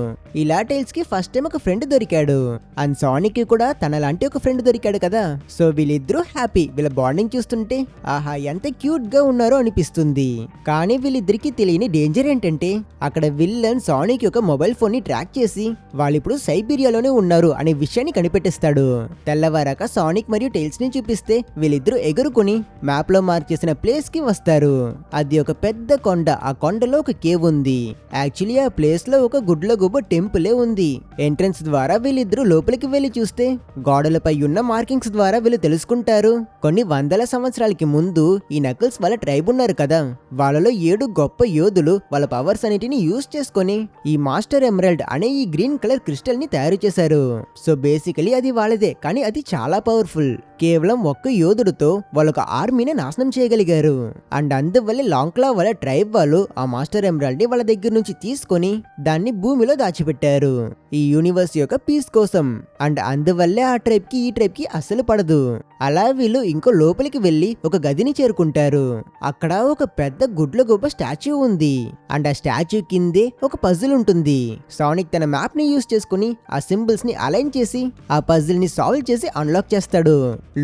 ఇలా టైల్స్ కి ఫస్ట్ టైం ఒక ఫ్రెండ్ దొరికాడు. అండ్ సానిక్ కి కూడా తనలాంటి ఒక ఫ్రెండ్ దొరికాడు కదా. సో వీళ్ళిద్దరూ హ్యాపీ. వీళ్ళ బాండింగ్ చూస్తుంటే ఆహా ఎంత క్యూట్ గా ఉన్నారో అనిపిస్తుంది. కానీ వీళ్ళిద్దరికి తెలియని డేంజర్ ఏంటంటే అక్కడ విల్లన్ సానిక్ యొక్క మొబైల్ ఫోన్ ని ట్రాక్ చేసి వాళ్ళిప్పుడు సైబీరియాలోనే ఉన్నారు అనే విషయాన్ని కనిపెట్టేస్తాడు. తెల్లవారాక సానిక్ మరియు టైల్స్ ని చూపిస్తే వీళ్ళిద్దరూ ఎగురుకుని మ్యాప్ లో మార్క్ చేసిన ప్లేస్ కి వస్తారు. అది ఒక పెద్ద కొండ. ఆ కొండలో ఒక కేవ్ ఉంది. యాక్చువల్లీ ఆ ప్లేస్ లో ఒక గుడ్లగూబ టెంపులే ఉంది. ఎంట్రన్స్ ద్వారా వీళ్ళిద్దరూ లోపలికి వెళ్లి చూస్తే గోడలపై ఉన్న మార్కింగ్స్ ద్వారా వీళ్ళు తెలుసుకుంటారు కొన్ని వందల సంవత్సరాలకి ముందు ఈ నకిల్స్ వాళ్ళ ట్రైబ్ ఉన్నారు కదా, వాళ్ళలో 7 గొప్ప యోధులు వాళ్ళ పవర్స్ అన్నిటిని యూజ్ చేసుకొని ఈ మాస్టర్ ఎమరాల్డ్ అనే ఈ గ్రీన్ కలర్ క్రిస్టల్ ని తయారు చేశారు. సో బేసికలీ అది వాళ్ళదే, కానీ అది చాలా పవర్ఫుల్. కేవలం ఒక్క యోధుడితో వాళ్ళొక ఆర్మీని నాశనం చేయగలిగారు. అండ్ అందువల్ల లాంగ్క్లా వాళ్ళ ట్రైబ్ వాళ్ళు ఆ మాస్టర్ ఎమరాల్డ్ ని వాళ్ళ దగ్గర నుంచి తీసుకొని దాన్ని భూమిలో దాచిపెట్టారు ఈ యూనివర్స్ యొక్క పీస్ కోసం. అండ్ అందువల్లే ఆ ట్రైబ్ కి ఈ ట్రైబ్ కి అస్సలు పడదు. అలా వీళ్ళు ఇంకో లోపలికి వెళ్లి ఒక గదిని చేరుకుంటారు. అక్కడ ఒక పెద్ద గుడ్లగూబ స్టాచ్యూ ఉంది. అండ్ ఆ స్టాచ్యూ కిందే ఒక పజిల్ ఉంటుంది. సానిక్ తన మ్యాప్ ని యూజ్ చేసుకుని ఆ సింబల్స్ ని అలైన్ చేసి ఆ పజిల్ ని సాల్వ్ చేసి అన్లాక్ చేస్తాడు.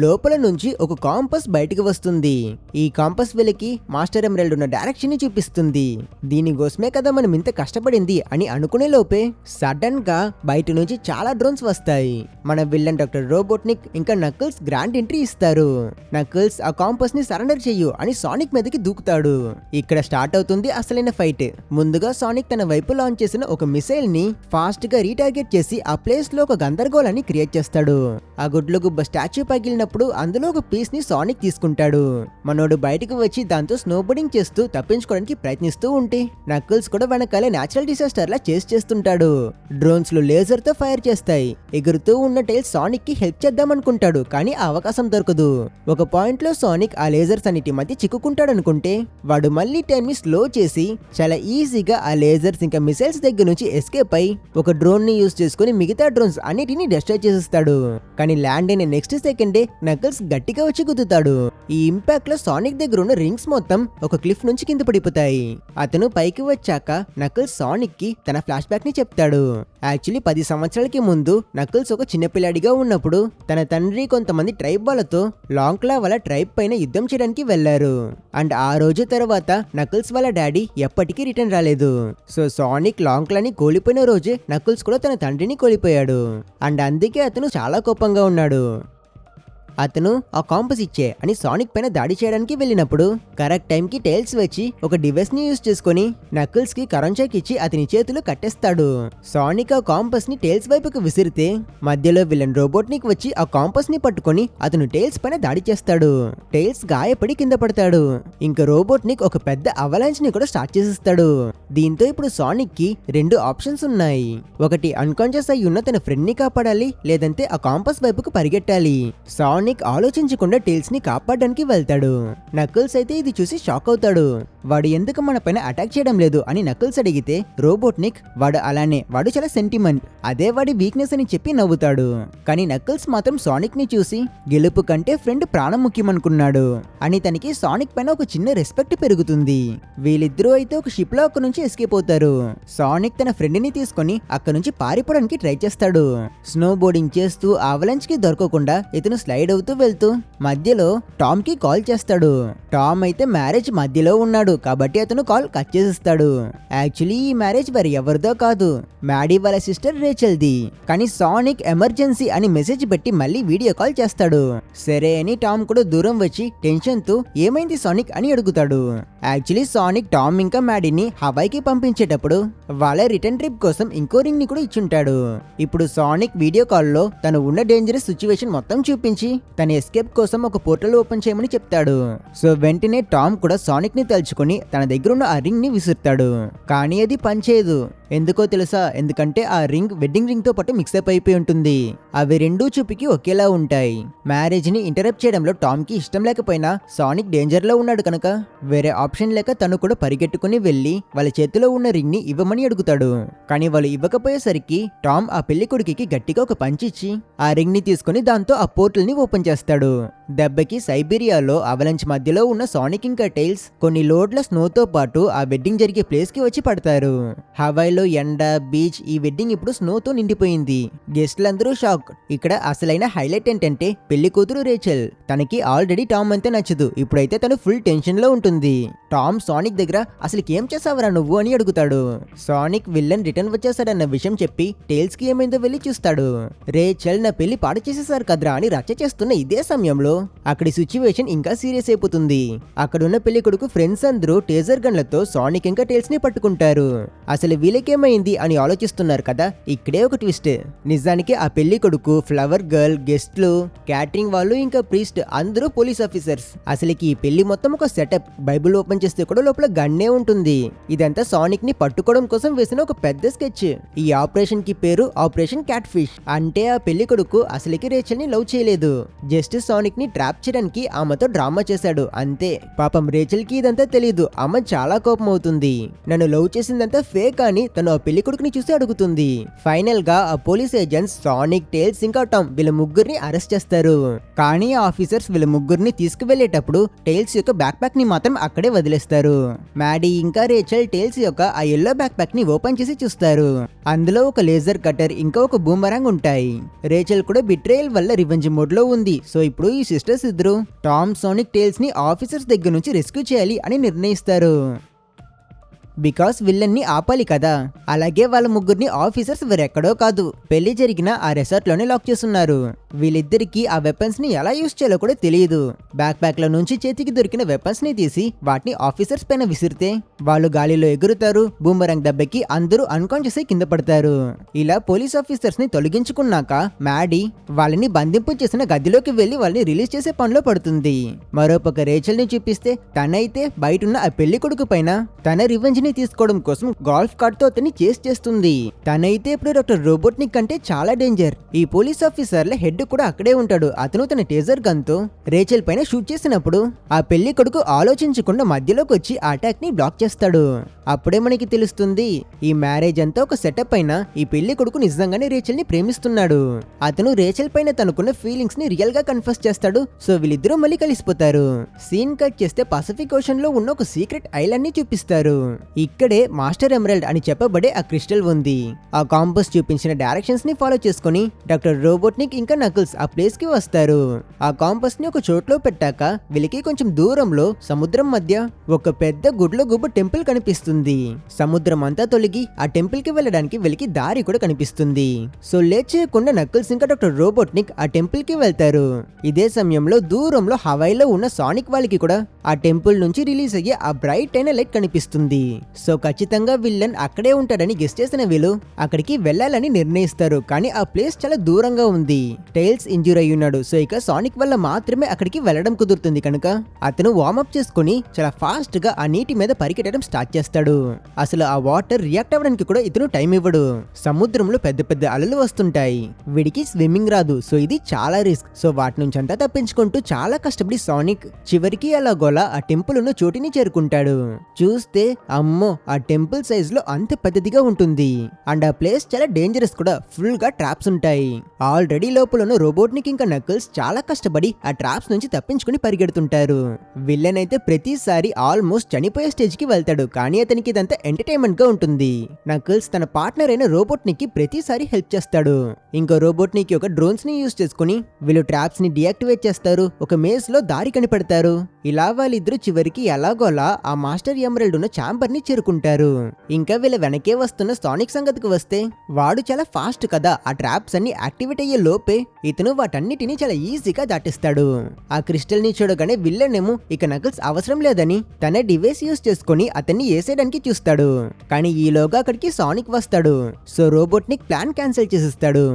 లోపల నుంచి ఒక కాంపస్ బయటికి వస్తుంది. ఈ కాంపస్ వెలికి మాస్టర్ ఎమరాల్డ్ ఉన్న డైరెక్షన్ ని చూపిస్తుంది. దీనికోసమే కదా మనం ఇంత కష్టపడింది అని అనుకునే లోపే సడన్ గా బయట నుంచి చాలా డ్రోన్స్ వస్తాయి. మన విల్లన్ డాక్టర్ రోబోట్నిక్ ఇంకా నకిల్స్ గ్రాండ్ ఎంట్రీ ఇస్తారు. నకిల్స్ ఆ కాంపస్ ని సరెండర్ చెయ్యు అని సానిక్ మీదకి దూకుతాడు. ఇక్కడ స్టార్ట్ అవుతుంది అసలైన ఫైట్. ముందుగా సానిక్ తన వైపు లాంచ్ చేసిన ఒక మిసైల్ ని ఫాస్ట్ గా రీటార్గెట్ చేసి ఆ ప్లేస్ లో ఒక గందరగోళాన్ని క్రియేట్ చేస్తాడు. ఆ గుడ్లగుబ్బ స్టాచ్యూ పగిలినప్పుడు అందులో ఒక పీస్ ని సానిక్ తీసుకుంటాడు. మనోడు బయటకు వచ్చి దాంతో స్నోబోర్డింగ్ చేస్తూ తప్పించుకోవడానికి ప్రయత్నిస్తూ ఉంటే నకిల్స్ కూడా వెనకాలే నేచురల్ డిసాస్టర్ లా చేస్తుంటాడు. డ్రోన్స్ లో లేజర్ తో ఫైర్ చేస్తాయి. ఎగురుతూ ఉన్న టైల్స్ సానిక్ కి హెల్ప్ చేద్దాం అనుకుంటాడు, కానీ ఆ అవకాశం దొరకదు. ఒక పాయింట్ లో సానిక్ ఆ లేజర్స్ అన్నిటి మధ్య చిక్కుకుంటాడు అనుకుంటే వాడు మళ్ళీ టైం ని స్లో చేసి చాలా ఈజీగా ఆ లేజర్స్ ఇంకా మిసైల్స్ దగ్గర నుంచి ఎస్కేప్ అయి ఒక డ్రోన్ ని యూజ్ చేసుకుని మిగతా డ్రోన్స్ అన్నిటిని డిస్ట్రాయ్ చేసేస్తాడు. కానీ ల్యాండ్ అయిన నెక్స్ట్ సెకండే నకిల్స్ గట్టిగా వచ్చి గుద్దుతాడు. ఈ ఇంపాక్ట్ లో సానిక్ దగ్గర ఉన్న రింగ్స్ మొత్తం ఒక క్లిఫ్ నుంచి కింద పడిపోతాయి. అతను పైకి వచ్చాక నకిల్స్ సానిక్ కి తన ఫ్లాష్ బ్యాక్ ని చెప్తాడు. యాక్చువల్లీ 10 సంవత్సరాలకి ముందు నకిల్స్ ఒక చిన్నపిల్లాడిగా ఉన్నప్పుడు తన తండ్రి కొంతమంది ట్రైబ్ వాళ్ళతో లాంగ్క్లా వాళ్ళ ట్రైబ్ పైన యుద్ధం చేయడానికి వెళ్లారు. అండ్ ఆ రోజు తర్వాత నకిల్స్ వాళ్ళ డాడీ ఎప్పటికీ రిటర్న్ రాలేదు. సో సానిక్ లాంగ్క్లాని కోల్పోయిన రోజే నకిల్స్ కూడా తన తండ్రిని కోల్పోయాడు. అండ్ అందుకే అతను చాలా కోపంగా ఉన్నాడు. అతను ఆ కాంపస్ ఇచ్చే అని సానిక్ పైన దాడి చేయడానికి వెళ్ళినప్పుడు కరెక్ట్ టైం కి టైల్స్ వచ్చి ఒక డివైస్ ని యూజ్ చేసుకుని నకిల్స్ కి కరెంట్ షాక్ ఇచ్చి అతని చేతులు కట్టేస్తాడు. సానిక్ ఆ కాంపస్ ని టైల్స్ వైపుకు విసిరితే మధ్యలో విలన్ రోబోట్నిక్ వచ్చి ఆ కాంపస్ ని పట్టుకొని అతను టైల్స్ పైన దాడి చేస్తాడు. టైల్స్ గాయపడి కింద పడతాడు. ఇంకా రోబోట్నిక్ ఒక పెద్ద అవలాంచ్ ని కూడా స్టార్ట్ చేసేస్తాడు. దీంతో ఇప్పుడు సానిక్ కి 2 ఆప్షన్స్ ఉన్నాయి. ఒకటి అన్కాన్షియస్ అయి ఉన్న తన ఫ్రెండ్ ని కాపాడాలి, లేదంటే ఆ కాంపస్ వైపుకు పరిగెట్టాలి. సానిక్ ఆలోచించకుండా టైల్స్ ని కాపాడడానికి వెళ్తాడు. నకిల్స్ అయితే ఇది చూసి షాక్ అవుతాడు. వాడు ఎందుకు మన పైన అటాక్ చేయడం లేదు అని నకిల్స్ అడిగితే రోబోట్నిక్ వాడు అలానే, వాడు చాలా సెంటిమెంట్, అదే వాడి వీక్నెస్ అని చెప్పి నవ్వుతాడు. కానీ నకిల్స్ మాత్రం సానిక్ ని చూసి గెలుపు కంటే ఫ్రెండ్ ప్రాణం ముఖ్యమనుకున్నాడు అని తనకి సానిక్ పైన ఒక చిన్న రెస్పెక్ట్ పెరుగుతుంది. వీళ్ళిద్దరూ అయితే ఒక షిప్ లో అక్కడి నుంచి ఎస్కేప్ అవుతారు. సానిక్ తన ఫ్రెండ్ ని తీసుకొని అక్కడి నుంచి పారిపోవడానికి ట్రై చేస్తాడు. స్నో బోర్డింగ్ చేస్తూ అవలాంచ్ కి దొరకకుండా ఇతను స్లైడ్ అవుతూ వెళ్తూ మధ్యలో టామ్ కి కాల్ చేస్తాడు. టామ్ అయితే మ్యారేజ్ మధ్యలో ఉన్నాడు కాబట్టి అతను కాల్ కట్ చేసేస్తాడు. యాక్చువల్లీ ఈ మ్యారేజ్ మరి ఎవరిదో కాదు, మ్యాడీ వాళ్ళ సిస్టర్ రేచల్ ది. కానీ సానిక్ ఎమర్జెన్సీ అని మెసేజ్ పెట్టి మళ్ళీ వీడియో కాల్ చేస్తాడు. సరే అని టామ్ కూడా దూరం వచ్చి టెన్షన్ తో ఏమైంది సానిక్ అని అడుగుతాడు. యాక్చువల్లీ సానిక్ టామ్ ఇంకా మ్యాడీని హవాయికి పంపించేటప్పుడు వాళ్ళ రిటర్న్ ట్రిప్ కోసం ఇంకో రింగ్ ని కూడా ఇచ్చుంటాడు. ఇప్పుడు సానిక్ వీడియో కాల్ లో తను ఉన్న డేంజరస్ సిచ్యువేషన్ మొత్తం చూపించి తన ఎస్కేప్ కోసం ఒక పోర్టల్ ఓపెన్ చేయమని చెప్తాడు. సో వెంటనే టామ్ కూడా సానిక్ ని తలుచుకుని తన దగ్గర ఉన్న ఆ రింగ్ ని విసురుతాడు. కానీ అది పనిచేయదు. ఎందుకో తెలుసా? ఎందుకంటే ఆ రింగ్ వెడ్డింగ్ రింగ్ తో పాటు మిక్సప్ అయిపోయి ఉంటుంది. అవి రెండూ చూపుకి ఒకేలా ఉంటాయి. మ్యారేజ్ ని ఇంటరప్ట్ చేయడంలో టామ్ కి ఇష్టం లేకపోయినా సానిక్ డేంజర్ లో ఉన్నాడు కనుక వేరే ఆప్షన్ లేక తను కూడా పరిగెట్టుకుని వెళ్లి వాళ్ళ చేతిలో ఉన్న రింగ్ ని ఇవ్వమని అడుగుతాడు. కానీ వాళ్ళు ఇవ్వకపోయేసరికి టామ్ ఆ పెళ్లి కొడుకుకి గట్టిగా ఒక పంచ్ ఇచ్చి ఆ రింగ్ ని తీసుకుని దాంతో ఆ పోర్టల్ ని ఓపెన్ చేస్తాడు. దెబ్బకి సైబీరియాలో అవలంచ్ మధ్యలో ఉన్న సానిక్ ఇంకా టైల్స్ కొన్ని లోడ్ల స్నోతో పాటు ఆ వెడ్డింగ్ జరిగే ప్లేస్ కి వచ్చి పడతారు. హవాయిలో ఎండ, బీచ్, ఈ వెడ్డింగ్ ఇప్పుడు స్నోతో నిండిపోయింది. గెస్ట్లందరూ షాక్. ఇక్కడ అసలైన హైలైట్ ఏంటంటే పెళ్లి కూతురు రేచల్. తనకి ఆల్రెడీ టామ్ అంతే నచ్చదు. ఇప్పుడైతే తను ఫుల్ టెన్షన్ లో ఉంటుంది. టామ్ సానిక్ దగ్గర అసలు ఏం చేసావరా నువ్వు అని అడుగుతాడు. సానిక్ విల్లన్ రిటర్న్ వచ్చేసాడన్న విషయం చెప్పి టేల్స్ కి ఏమైందో వెళ్లి చూస్తాడు. రేచల్ నా పెళ్లి పాడు చేసేసారు కదరా అని రచ్చ చేస్తున్న ఇదే సమయంలో అక్కడి సిచ్యువేషన్ ఇంకా సీరియస్ అయిపోతుంది. అక్కడున్న పెళ్లి కొడుకు ఫ్రెండ్స్ అందరూ టేజర్ గన్లతో సానిక్ ఇంకా టేల్స్ ని పట్టుకుంటారు. అసలు వీళ్ళకేమైంది అని ఆలోచిస్తున్నారు కదా, ఇక్కడే ఒక ట్విస్ట్. నిజానికి ఆ పెళ్లి కొడుకు, ఫ్లవర్ గర్ల్, గెస్ట్లు, క్యాటరింగ్ వాళ్ళు ఇంకా ప్రీస్ట్ అందరూ పోలీస్ ఆఫీసర్స్. అసలుకి ఈ పెళ్లి మొత్తం ఒక సెటప్. బైబుల్ ఓపెన్ చేస్తే కూడా లోపల గన్నే ఉంటుంది. ఇదంతా సానిక్ ని పట్టుకోవడం కోసం వేసిన ఒక పెద్ద స్కెచ్. ఈ ఆపరేషన్ కి పేరు ఆపరేషన్ క్యాట్ ఫిష్. అంటే ఆ పెళ్లి కొడుకు అసలుకి రేచల్ ని లవ్ చేయలేదు, జస్ట్ సానిక్ ని ట్రాప్ చేయడానికి ఆమెతో డ్రామా చేశాడు అంతే. పాపం రేచల్ కి ఇదంతా తెలియదు. ఆమె చాలా కోపం అవుతుంది. నన్ను లవ్ చేసిందంతా ఫేక్ అని తను ఆ పెళ్లి కొడుకుని చూసి అడుగుతుంది. ఫైనల్ గా ఆ పోలీస్ ఏజెంట్స్ సానిక్, టేల్స్ ఇంకా టామ్ వీళ్ళ ముగ్గురిని అరెస్ట్ చేస్తారు. కానీ ఆ ఆఫీసర్స్ వీళ్ళ ముగ్గురిని తీసుకువెళ్లేటప్పుడు టేల్స్ యొక్క బ్యాక్ ప్యాక్ ని మాత్రం అక్కడే వదిలేస్తారు. మ్యాడీ ఇంకా రేచల్ టేల్స్ యొక్క ఆ ఎల్లో బ్యాక్ ప్యాక్ ని ఓపెన్ చేసి చూస్తారు. అందులో ఒక లేజర్ కటర్ ఇంకా ఒక బూమరాంగ్ ఉంటాయి. రేచల్ కూడా బిట్రేయల్ వల్ల రివెంజ్ మోడ్ లో ఉంది. సో ఇప్పుడు ఈ సిస్టర్స్ ఇద్దరు టామ్, సానిక్, టేల్స్ ని ఆఫీసర్స్ దగ్గర నుంచి రెస్క్యూ చేయాలి అని నిర్ణయిస్తారు. బికాస్ విల్లన్ ని ఆపాలి కదా. అలాగే వాళ్ళ ముగ్గురిని ఆఫీసర్స్ వేరెక్కడో కాదు, పెళ్లి జరిగిన ఆ రెసార్ట్ లోనే లాక్ చేస్తున్నారు. వీళ్ళిద్దరికి ఆ వెపన్స్ ని ఎలా యూజ్ చేయాలో కూడా తెలియదు. బ్యాక్ ప్యాక్ లో నుంచి చేతికి దొరికిన వెపన్స్ ని తీసి వాటిని ఆఫీసర్స్ పైన విసిరితే వాళ్ళు గాలిలో ఎగురుతారు. బూమరాంగ్ దెబ్బకి అందరూ అన్కాన్షియస్ అయి కింద పడతారు. ఇలా పోలీస్ ఆఫీసర్స్ ని తొలగించుకున్నాక మ్యాడీ వాళ్ళని బంధింపు చేసిన గదిలోకి వెళ్లి వాళ్ళని రిలీజ్ చేసే పనిలో పడుతుంది. మరోపక్క రేచల్ ని చూపిస్తే తనైతే బయటున్న ఆ పెళ్లి కొడుకు పైన తన రివెంజ్ ని తీసుకోవడం కోసం గోల్ఫ్ కార్ట్ తో అతన్ని చేస్ చేస్తుంది. తనైతే ఇప్పుడు డాక్టర్ రోబోట్నిక్ కంటే చాలా డేంజర్. ఈ పోలీస్ ఆఫీసర్ల హెడ్ కూడా అక్కడే ఉంటాడు. అతను తన టేజర్ గన్ తో రేచల్ పైన షూట్ చేసినప్పుడు ఆ పెళ్లి కొడుకు ఆలోచించకుండా మధ్యలోకి వచ్చి ఆ అటాక్ ని బ్లాక్ చేస్తాడు. అప్పుడే మనకి తెలుస్తుంది ఈ మ్యారేజ్ అంతా ఒక సెటప్ అయినా ఈ పెళ్లి కొడుకు నిజంగానే రేచల్ ని ప్రేమిస్తున్నాడు. అతను రేచల్ పైన తనకున్న ఫీలింగ్స్ ని రియల్ గా కన్ఫెస్ చేస్తాడు. సో వీళ్ళిద్దరూ మళ్ళీ కలిసిపోతారు. సీన్ కట్ చేస్తే పసిఫిక్ ఓషన్ లో ఉన్న ఒక సీక్రెట్ ఐలాండ్ ని చూపిస్తారు. ఇక్కడే మాస్టర్ ఎమరల్డ్ అని చెప్పబడే ఆ క్రిస్టల్ ఉంది. ఆ కాంపస్ చూపించిన డైరెక్షన్స్ ని ఫాలో చేసుకుని డాక్టర్ రోబోట్నిక్ ఇంకా నకిల్స్ ఆ ప్లేస్ కి వస్తారు. ఆ కాంపస్ ని ఒక చోట్లో పెట్టాక వీళ్ళకి కొంచెం దూరంలో సముద్రం మధ్య ఒక పెద్ద గుడ్ల గుబ్బు టెంపుల్ కనిపిస్తుంది. సముద్రం అంతా తొలగి ఆ టెంపుల్ కి వెళ్ళడానికి వీళ్ళకి దారి కూడా కనిపిస్తుంది. సో లేట్ చేయకుండా నకిల్స్ ఇంకా డాక్టర్ రోబోట్నిక్ ఆ టెంపుల్ కి వెళ్తారు. ఇదే సమయంలో దూరంలో హవాయిలో ఉన్న సానిక్ వాళ్ళకి కూడా ఆ టెంపుల్ నుంచి రిలీజ్ అయ్యే ఆ బ్రైట్ అయిన లైట్ కనిపిస్తుంది. సో ఖచ్చితంగా విల్లన్ అక్కడే ఉంటాడని గెస్ చేసిన వీళ్ళు అక్కడికి వెళ్ళాలని నిర్ణయిస్తారు. కానీ ఆ ప్లేస్ చాలా దూరంగా ఉంది. టైల్స్ ఇంజూర్ అయి ఉన్నాడు. సో ఇక సానిక్ వల్ల మాత్రమే అక్కడికి వెళ్ళడం కుదురుతుంది. కనుక అతను వార్మప్ చేసుకుని చాలా ఫాస్ట్ గా ఆ నీటి మీద పరిగెట్టడం స్టార్ట్ చేస్తాడు. అసలు ఆ వాటర్ రియాక్ట్ అవ్వడానికి కూడా ఇతను టైం ఇవ్వడు. సముద్రంలో పెద్ద పెద్ద అలలు వస్తుంటాయి. వీడికి స్విమ్మింగ్ రాదు. సో ఇది చాలా రిస్క్. సో వాటి నుంచి అంతా తప్పించుకుంటూ చాలా కష్టపడి సానిక్ చివరికి అలాగోలా ఆ టెంపుల్ ఉన్న చోటిని చేరుకుంటాడు. చూస్తే అమ్మో ఆ టెంపుల్ సైజ్ లో అంత పెద్దదిగా ఉంటుంది. అండ్ ఆ ప్లేస్ చాలా డేంజరస్ కూడా. ఫుల్ గా ట్రాప్స్ ఉంటాయి. ఆల్రెడీ లోపల ఉన్న రోబోట్నిక్ ఇంకా నకిల్స్ చాలా కష్టపడి ఆ ట్రాప్స్ నుంచి తప్పించుకుని పరిగెడుతుంటారు. విల్లన్ అయితే ప్రతిసారి ఆల్మోస్ట్ చనిపోయే స్టేజ్ కి వెళ్తాడు. కానీ అతనికి ఇదంతా ఎంటర్టైన్మెంట్ గా ఉంటుంది. నకిల్స్ తన పార్ట్నర్ అయిన రోబోట్నిక్ కి ప్రతిసారి హెల్ప్ చేస్తాడు. ఇంకో రోబోట్నిక్ యొక్క డ్రోన్స్ ని యూజ్ చేసుకుని వీళ్ళు ట్రాప్స్ ని డియాక్టివేట్ చేస్తారు. ఒక మేజ్ లో దారి కనిపెడతారు. ఇలా వాళ్ళిద్దరు చివరికి ఎలాగోలా ఆ మాస్టర్ ఎమరల్డ్ ఉన్న ఛాంబర్ ని చేరుకుంటారు. ఇంకా వీళ్ళ వెనకే వస్తున్న సానిక్ సంగతికి వస్తే వాడు చాలా ఫాస్ట్ కదా. ఆ ట్రాప్స్ అన్ని యాక్టివేట్ అయ్యే లోపే ఇతను వాటన్నిటిని చాలా ఈజీగా దాటిస్తాడు. ఆ క్రిస్టల్ ని చూడగానే విల్లన్ ఏమో ఇక నకిల్స్ అవసరం లేదని తన డివైస్ యూజ్ చేసుకుని అతన్ని వేసేయడానికి చూస్తాడు. కానీ ఈలోగా అక్కడికి సానిక్ వస్తాడు. సో రోబోట్నిక్ ప్లాన్ క్యాన్సిల్ చేసేస్తాడు.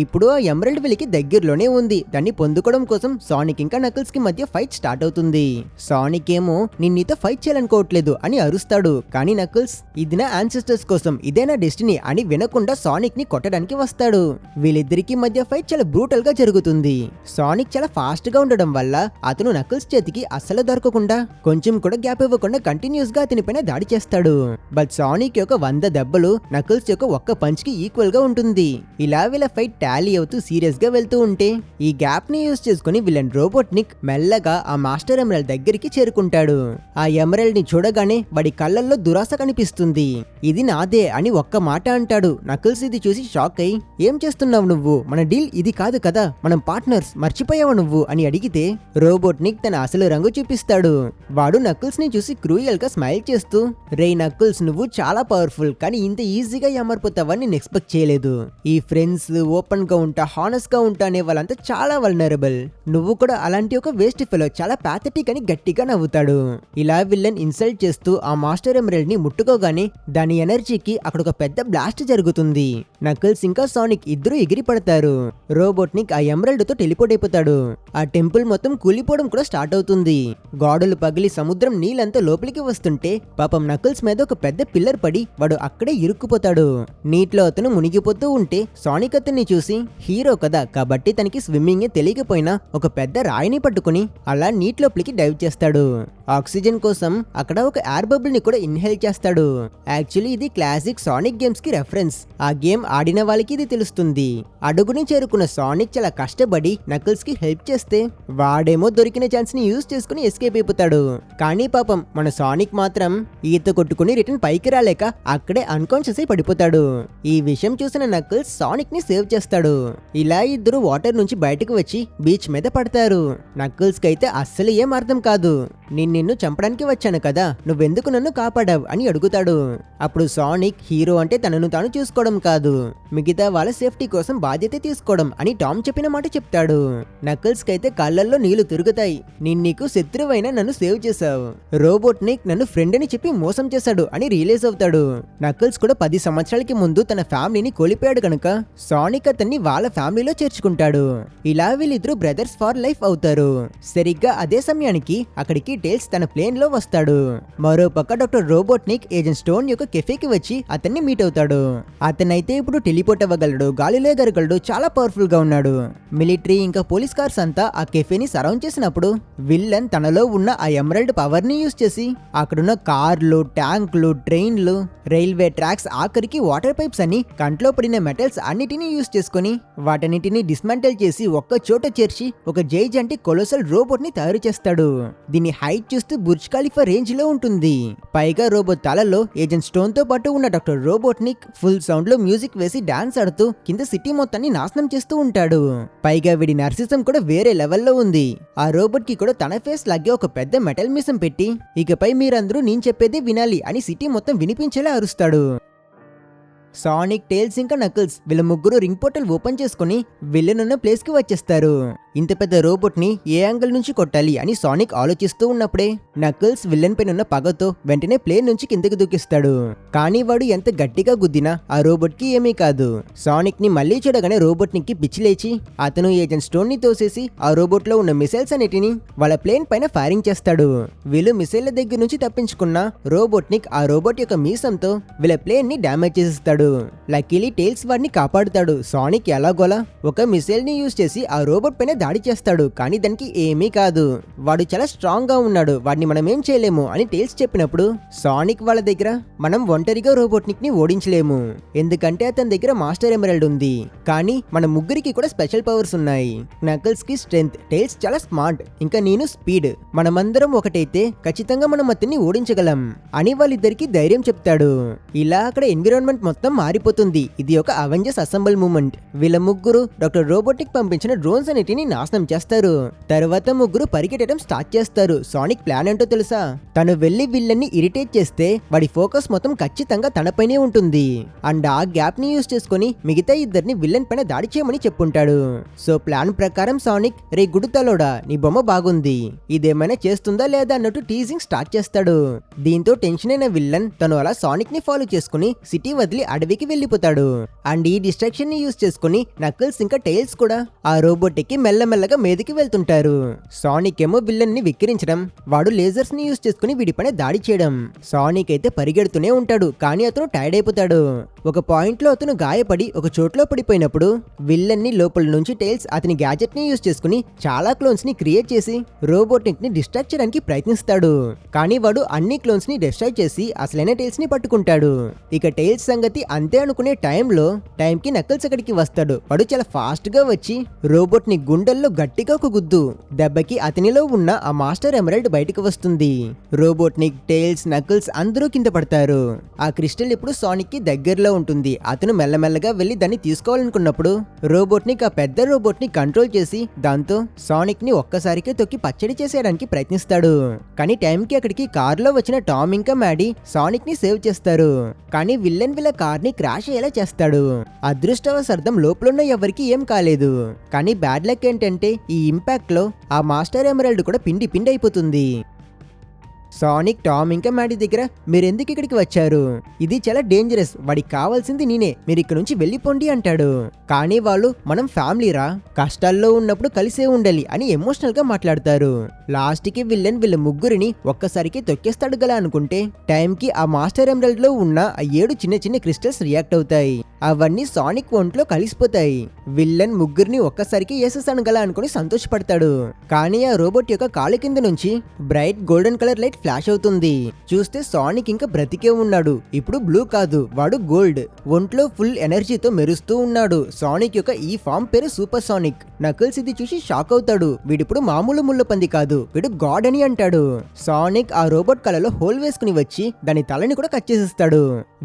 ఇప్పుడు ఆ ఎమరల్డ్ వీళ్ళకి దగ్గరలోనే ఉంది. దాన్ని పొందుకోవడం కోసం సానిక్ ఇంకా నకిల్స్ కి మధ్య ఫైట్ స్టార్ట్ అవుతుంది. సానిక్ ఏమో నేను నీతో ఫైట్ చేయాలనుకోవట్లేదు అని అరుస్తాడు. కానీ నకిల్స్ ఇది నా యాన్సెస్టర్స్ కోసం, ఇదే నా డెస్టినీ అని వినకుండా సానిక్ ని కొట్టడానికి వస్తాడు. వీళ్ళిద్దరికి మధ్య ఫైట్ చాలా బ్రూటల్ గా జరుగుతుంది. సానిక్ చాలా ఫాస్ట్ గా ఉండడం వల్ల అతను నకిల్స్ చేతికి అస్సలు దొరకకుండా కొంచెం కూడా గ్యాప్ ఇవ్వకుండా కంటిన్యూస్ గా అతని పైన దాడి చేస్తాడు. బట్ సానిక్ యొక్క 100 దెబ్బలు నకిల్స్ యొక్క ఒక్క పంచ్ కి ఈక్వల్ గా ఉంటుంది. ఇలా వీళ్ళ ఫైట్ టాలీ అవుతూ సీరియస్ గా వెళ్తూ ఉంటే ఈ గ్యాప్ ని యూజ్ చేసుకుని విలన్ రోబోట్నిక్ మెల్లగా ఆ మాస్టర్ ఎమరల్డ్ దగ్గరికి చేరుకుంటాడు. ఆ ఎమరల్డ్ ని చూడగానే వాడి కళ్ళల్లో దురాశ కనిపిస్తుంది. ఇది నాదే అని ఒక్క మాట అంటాడు. నకిల్స్ ఇది చూసి షాక్ అయి, ఏం చేస్తున్నావు నువ్వు, మన డీల్ ఇది కాదు కదా, మనం పార్ట్నర్స్, మర్చిపోయావా నువ్వు అని అడిగితే రోబోట్నిక్ తన అసలు రంగు చూపిస్తాడు. వాడు నకిల్స్ ని చూసి క్రూయల్ గా స్మైల్ చేస్తూ, రే నకిల్స్, నువ్వు చాలా పవర్ఫుల్, కానీ ఇంత ఈజీగా ఏమర్పోతావని నేను ఎక్స్పెక్ట్ చేయలేదు. ఈ ఫ్రెండ్స్ ఓపెన్ గా ఉంటా, హానెస్ట్ గా ఉంటా అనే వాళ్ళంతా చాలా వల్నరబుల్, నువ్వు కూడా అలాంటి ఒక వేస్ట్ ఫెలో, చాలా ప్యాథటిక్ అని గట్టిగా నవ్వుతాడు. ఇలా విల్లన్ ఇన్సల్ట్ చేస్తూ ఆ మాస్టర్ ఎమరల్డ్ ని ముట్టుకోగానే దాని ఎనర్జీకి అక్కడ ఒక పెద్ద బ్లాస్ట్ జరుగుతుంది. నకిల్స్ ఇంకా సానిక్ ఇద్దరు ఎగిరి పడతారు. రోబోట్నిక్ ఆ ఎమరల్డ్ తో టెలిపోర్ట్ అయిపోతాడు. ఆ టెంపుల్ మొత్తం కూలిపోవడం కూడా స్టార్ట్ అవుతుంది. గోడలు పగిలి సముద్రం నీళ్ళంతా లోపలికి వస్తుంటే పాపం నకిల్స్ మీద ఒక పెద్ద పిల్లర్ పడి వాడు అక్కడే ఇరుక్కుపోతాడు. నీటిలో అతను మునిగిపోతూ ఉంటే సానిక్ అతన్ని చూసి, హీరో కదా కాబట్టి తనకి స్విమ్మింగ్ తెలియకపోయినా ఒక పెద్ద రాయిని పట్టుకుని అలా నీటి లోపలికి డైవ్ చేస్తాడు. ఆక్సిజన్ కోసం అక్కడ ఒక ఎయిర్ బబుల్ ని కూడా ఇన్హేల్ చేస్తాడు. యాక్చువల్లీ ఇది క్లాసిక్ సానిక్ గేమ్స్ కి రెఫరెన్స్. ఆ గేమ్ ఆడిన వాళ్ళకి ఇది తెలుస్తుంది. అడుగుని చేరుకున్న సానిక్ చాలా కష్టపడి నకిల్స్ కి హెల్ప్ చేస్తే వాడేమో దొరికిన ఛాన్స్ ని యూజ్ చేసుకుని ఎస్కేప్ అయిపోతాడు. కానీ పాపం మన సానిక్ మాత్రం ఈత కొట్టుకుని రిటర్న్ పైకి రాలేక అక్కడే అన్కాన్షియస్ అయి పడిపోతాడు. ఈ విషయం చూసిన నకిల్స్ సానిక్ ని సేవ్ చేస్తాడు. ఇలా ఇద్దరు వాటర్ నుంచి బయటకు వచ్చి బీచ్ మీద పడతారు. నకిల్స్ కి అయితే అస్సలు ఏం అర్థం కాదు. నిన్ను చంపడానికి వచ్చాను కదా, నువ్వెందుకు నన్ను కాపాడావు అని అడుగుతాడు. అప్పుడు సానిక్, హీరో అంటే తనను తాను చూసుకోవడం కాదు, మిగతా వాళ్ళ సేఫ్టీ కోసం బాధ్యత తీసుకోవడం అని టామ్ చెప్పిన మాట చెప్తాడు. నకిల్స్ కైతే కళ్ళల్లో నీళ్లు తిరుగుతాయి. నీకు శత్రువైనా నన్ను సేవ్ చేశావు, రోబోట్నిక్ నన్ను ఫ్రెండ్ అని చెప్పి మోసం చేశాడు అని రియలైజ్ అవుతాడు. నకిల్స్ కూడా 10 సంవత్సరాలకి ముందు తన ఫ్యామిలీని కోల్పోయాడు కనుక సానిక్ అతన్ని వాళ్ళ ఫ్యామిలీలో చేర్చుకుంటాడు. ఇలా వీళ్ళిద్దరూ బ్రదర్స్ ఫర్ లైఫ్ అవుతారు. సరిగ్గా అదే సమయానికి అక్కడికి టేల్స్ తన ప్లేన్ లో వస్తాడు. మరోపక్క డాక్టర్ రోబోట్నిక్ ఏజెంట్ స్టోన్ యొక్క కెఫేకి వచ్చి అతన్ని మీట్ అవుతాడు. అతనైతే ఇప్పుడు టెలిపోర్ట్ అవ్వగలడు, గాలిలో ఎగరగలడు, చాలా పవర్ఫుల్ గా ఉన్నాడు. మిలిటరీ ఇంకా పోలీస్ కార్స్ అంతా ఆ కెఫేని సరౌండ్ చేసినప్పుడు విల్లన్ తనలో ఉన్న ఆ ఎమరల్డ్ పవర్ ని యూజ్ చేసి అక్కడున్న కార్లు, ట్యాంకులు, ట్రైన్లు, రైల్వే ట్రాక్స్, ఆఖరికి వాటర్ పైప్స్ అని కంట్లో పడిన మెటల్స్ అన్నిటినీ యూజ్ చేసుకుని వాటన్నిటిని డిస్మాంటిల్ చేసి ఒక్క చోట చేర్చి ఒక జైజంటి కొలోసల్ రోబోట్ ని తయారు చేస్తాడు. దీని హైట్ చూస్తూ బుర్జ్ ఖలీఫా రేంజ్ లో ఉంటుంది. పైగా రోబోట్ తలలో ఏజెంట్ స్టోన్ తో పాటు ఉన్న డాక్టర్ రోబోట్నిక్ ఫుల్ సౌండ్ లో మ్యూజిక్ వేసి డాన్స్ ఆడుతూ కింద సిటీ మొత్తాన్ని నాశనం చేస్తూ ఉంటాడు. పైగా వీడి నర్సిజం కూడా వేరే లెవెల్లో ఉంది. ఆ రోబోట్ కి కూడా తన ఫేస్ లాగే ఒక పెద్ద మెటల్ మిసం పెట్టి ఇకపై మీరందరూ నేను చెప్పేది వినాలి అని సిటీ మొత్తం వినిపించేలా అరుస్తాడు. సానిక్, టేల్స్ ఇంకా నకిల్స్ వీళ్ళ ముగ్గురు రింగ్ పోర్టల్ ఓపెన్ చేసుకుని విల్లన్ ఉన్న ప్లేస్ కి వచ్చేస్తారు. ఇంత పెద్ద రోబోట్ ని ఏ యాంగిల్ నుంచి కొట్టాలి అని సానిక్ ఆలోచిస్తూ ఉన్నప్పుడే నకిల్స్ విల్లన్ పైన ఉన్న పగతో వెంటనే ప్లేన్ నుంచి కిందకి దూకిస్తాడు. కానీ వాడు ఎంత గట్టిగా గుద్దినా ఆ రోబోట్ కి ఏమీ కాదు. సానిక్ ని మళ్ళీ చూడగానే రోబోట్ కి పిచ్చి లేచి అతను ఏజెంట్ స్టోన్ ని తోసేసి ఆ రోబోట్ లో ఉన్న మిసైల్స్ అన్నిటిని వాళ్ళ ప్లేన్ పైన ఫైరింగ్ చేస్తాడు. వీళ్ళు మిసైల్ దగ్గర నుంచి తప్పించుకున్న రోబోట్నిక్ ఆ రోబోట్ యొక్క మీసంతో వీళ్ళ ప్లేన్ ని డ్యామేజ్ చేసేస్తాడు. లక్కీలీ టేల్స్ వాడిని కాపాడుతాడు. సానిక్ ఎలాగోలా ఒక మిసైల్ ని యూజ్ చేసి ఆ రోబోట్ పైన దాడి చేస్తాడు. కానీ దానికి ఏమీ కాదు, వాడు చాలా స్ట్రాంగ్ గా ఉన్నాడు, వాడిని మనం ఏం చేయలేము అని టేల్స్ చెప్పినప్పుడు సానిక్ వాళ్ళ దగ్గర మనం ఒంటరిగా రోబోట్నిక్ ని ఓడించలేము, ఎందుకంటే అతని దగ్గర మాస్టర్ ఎమరల్డ్ ఉంది. కానీ మన ముగ్గురికి కూడా స్పెషల్ పవర్స్ ఉన్నాయి. నకిల్స్ కి స్ట్రెంగ్త్, టేల్స్ చాలా స్మార్ట్, ఇంకా నేను స్పీడ్. మనమందరం ఒకటైతే ఖచ్చితంగా మనం అతన్ని ఓడించగలం అని వాళ్ళిద్దరికి ధైర్యం చెప్తాడు. ఇలా అక్కడ ఎన్విరాన్మెంట్ మొత్తం మారిపోతుంది. ఇది ఒక అవెంజర్స్ అసెంబుల్ మూమెంట్. వీళ్ళ ముగ్గురు డాక్టర్ రోబోటిక్ పంపించిన డ్రోన్స్ అన్నిటిని నాశనం చేస్తారు. తర్వాత ముగ్గురు పరిగెట్టడం స్టార్ట్ చేస్తారు. సానిక్ ప్లాన్ ఏంటో తెలుసా? తను వెళ్లి విల్లన్ని ఇరిటేట్ చేస్తే వాడి ఫోకస్ మొత్తం ఖచ్చితంగా తనపైనే ఉంటుంది. అండ్ ఆ గ్యాప్ ని యూజ్ చేసుకుని మిగతా ఇద్దరిని విల్లన్ పైన దాడి చేయమని చెప్పుంటాడు. సో ప్లాన్ ప్రకారం సానిక్, రే గుడుతలోడా నీ బొమ్మ బాగుంది, ఇదేమైనా చేస్తుందా లేదా అన్నట్టు టీజింగ్ స్టార్ట్ చేస్తాడు. దీంతో టెన్షన్ అయిన విల్లన్ తను అలా సానిక్ ని ఫాలో చేసుకుని సిటీ వదిలి అడవికి వెళ్లిపోతాడు. అండ్ ఈ డిస్ట్రాక్షన్ ని యూజ్ చేసుకుని నకిల్స్ ఇంకా టైల్స్ కూడా ఆ రోబోట్ కి మెల్లమెల్లగా మీదకి వెళ్తుంటారు. సానిక్ ఏమో విల్లన్ ని విక్కిరించడం, వాడు లేజర్స్ ని యూజ్ చేసుకుని వీడిపైన దాడి చేయడం. సానిక్ అయితే పరిగెడుతూనే ఉంటాడు, కానీ అతను టైర్డ్ అయిపోతాడు. ఒక పాయింట్ లో అతను గాయపడి ఒక చోట్లో పడిపోయినప్పుడు విల్లన్ ని లోపల నుంచి టైల్స్ అతని గ్యాజెట్ ని యూజ్ చేసుకుని చాలా క్లోన్స్ ని క్రియేట్ చేసి రోబోటిక్ ని డిస్ట్రాక్ట్ చేయడానికి ప్రయత్నిస్తాడు. కానీ వాడు అన్ని క్లోన్స్ ని డిస్ట్రాయ్ చేసి అసలైన టైల్స్ ని పట్టుకుంటాడు. ఇక టైల్స్ సంగతి అంతే అనుకునే టైంలో టైంకి నకిల్స్ అక్కడికి వస్తాడు. వాడు చాలా ఫాస్ట్ గా వచ్చి రోబోట్ ని గుండెల్లో గట్టిగా ఒక గుద్దు. దెబ్బకి అతనిలో ఉన్న ఆ మాస్టర్ ఎమరల్డ్ బయటకు వస్తుంది. రోబోట్ ని, టైల్స్, నకిల్స్ అందరూ కింద పడతారు. ఆ క్రిస్టల్ ఇప్పుడు సానిక్ కి దగ్గరలో ఉంటుంది. అతను మెల్లమెల్లగా వెళ్లి దాన్ని తీసుకోవాలనుకున్నప్పుడు రోబోట్ ని, ఆ పెద్ద రోబోట్ ని కంట్రోల్ చేసి దాంతో సానిక్ ని ఒక్కసారికే తొక్కి పచ్చడి చేసేయడానికి ప్రయత్నిస్తాడు. కానీ టైంకి అక్కడికి కారులో వచ్చిన టామ్ ఇంకా మ్యాడీ సానిక్ ని సేవ్ చేస్తారు. కానీ విల్లన్ వీళ్ళ కార్ ని క్రాష్ అయ్యేలా చేస్తాడు. అదృష్టవశాత్తు లోపలున్న ఎవరికి ఏం కాలేదు. కానీ బ్యాడ్ లక్ ఏంటంటే ఈ ఇంపాక్ట్ లో ఆ మాస్టర్ ఎమరల్డ్ కూడా పిండి పిండి అయిపోతుంది. సానిక్ టామ్ ఇంకా మ్యాడీ దగ్గర మీరెందుకు ఇక్కడికి వచ్చారు? ఇది చాలా డేంజరస్. వాడికి కావాల్సింది నేనే, మీరు ఇక్కడ నుంచి వెళ్ళిపోండి అంటాడు. కానీ వాళ్ళు మనం ఫ్యామిలీరా, కష్టాల్లో ఉన్నప్పుడు కలిసే ఉండాలి అని ఎమోషనల్ గా మాట్లాడతారు. లాస్ట్ కి విల్లన్ వీళ్ళ ముగ్గురిని ఒక్కసారికి తొక్కేస్తాడు గల అనుకుంటే టైంకి ఆ మాస్టర్ ఎమరల్డ్ లో ఉన్న ఆ 7 చిన్న చిన్న క్రిస్టల్స్ రియాక్ట్ అవుతాయి. అవన్నీ సానిక్ ఒంట్లో కలిసిపోతాయి. విల్లన్ ముగ్గురిని ఒక్కసారికి వేసేసాను గల అనుకుని సంతోషపడతాడు. కానీ ఆ రోబోట్ యొక్క కాళ్ళ కింద నుంచి bright golden colour light flash అవుతుంది. చూస్తే సానిక్ ఇంకా బ్రతికే ఉన్నాడు. ఇప్పుడు బ్లూ కాదు, వాడు గోల్డ్. ఒంట్లో ఫుల్ ఎనర్జీతో మెరుస్తూ ఉన్నాడు. సానిక్ యొక్క ఈ ఫామ్ పేరు సూపర్ సానిక్. నకిల్స్ ఇది చూసి షాక్ అవుతాడు. వీడిప్పుడు మామూలు ముళ్ళ పంది కాదు, వీడు గాడ్ అని అంటాడు. సానిక్ ఆ రోబోట్ కలలో హోల్ వేసుకుని వచ్చి దాని తలని కూడా కట్ చేసేస్తాడు.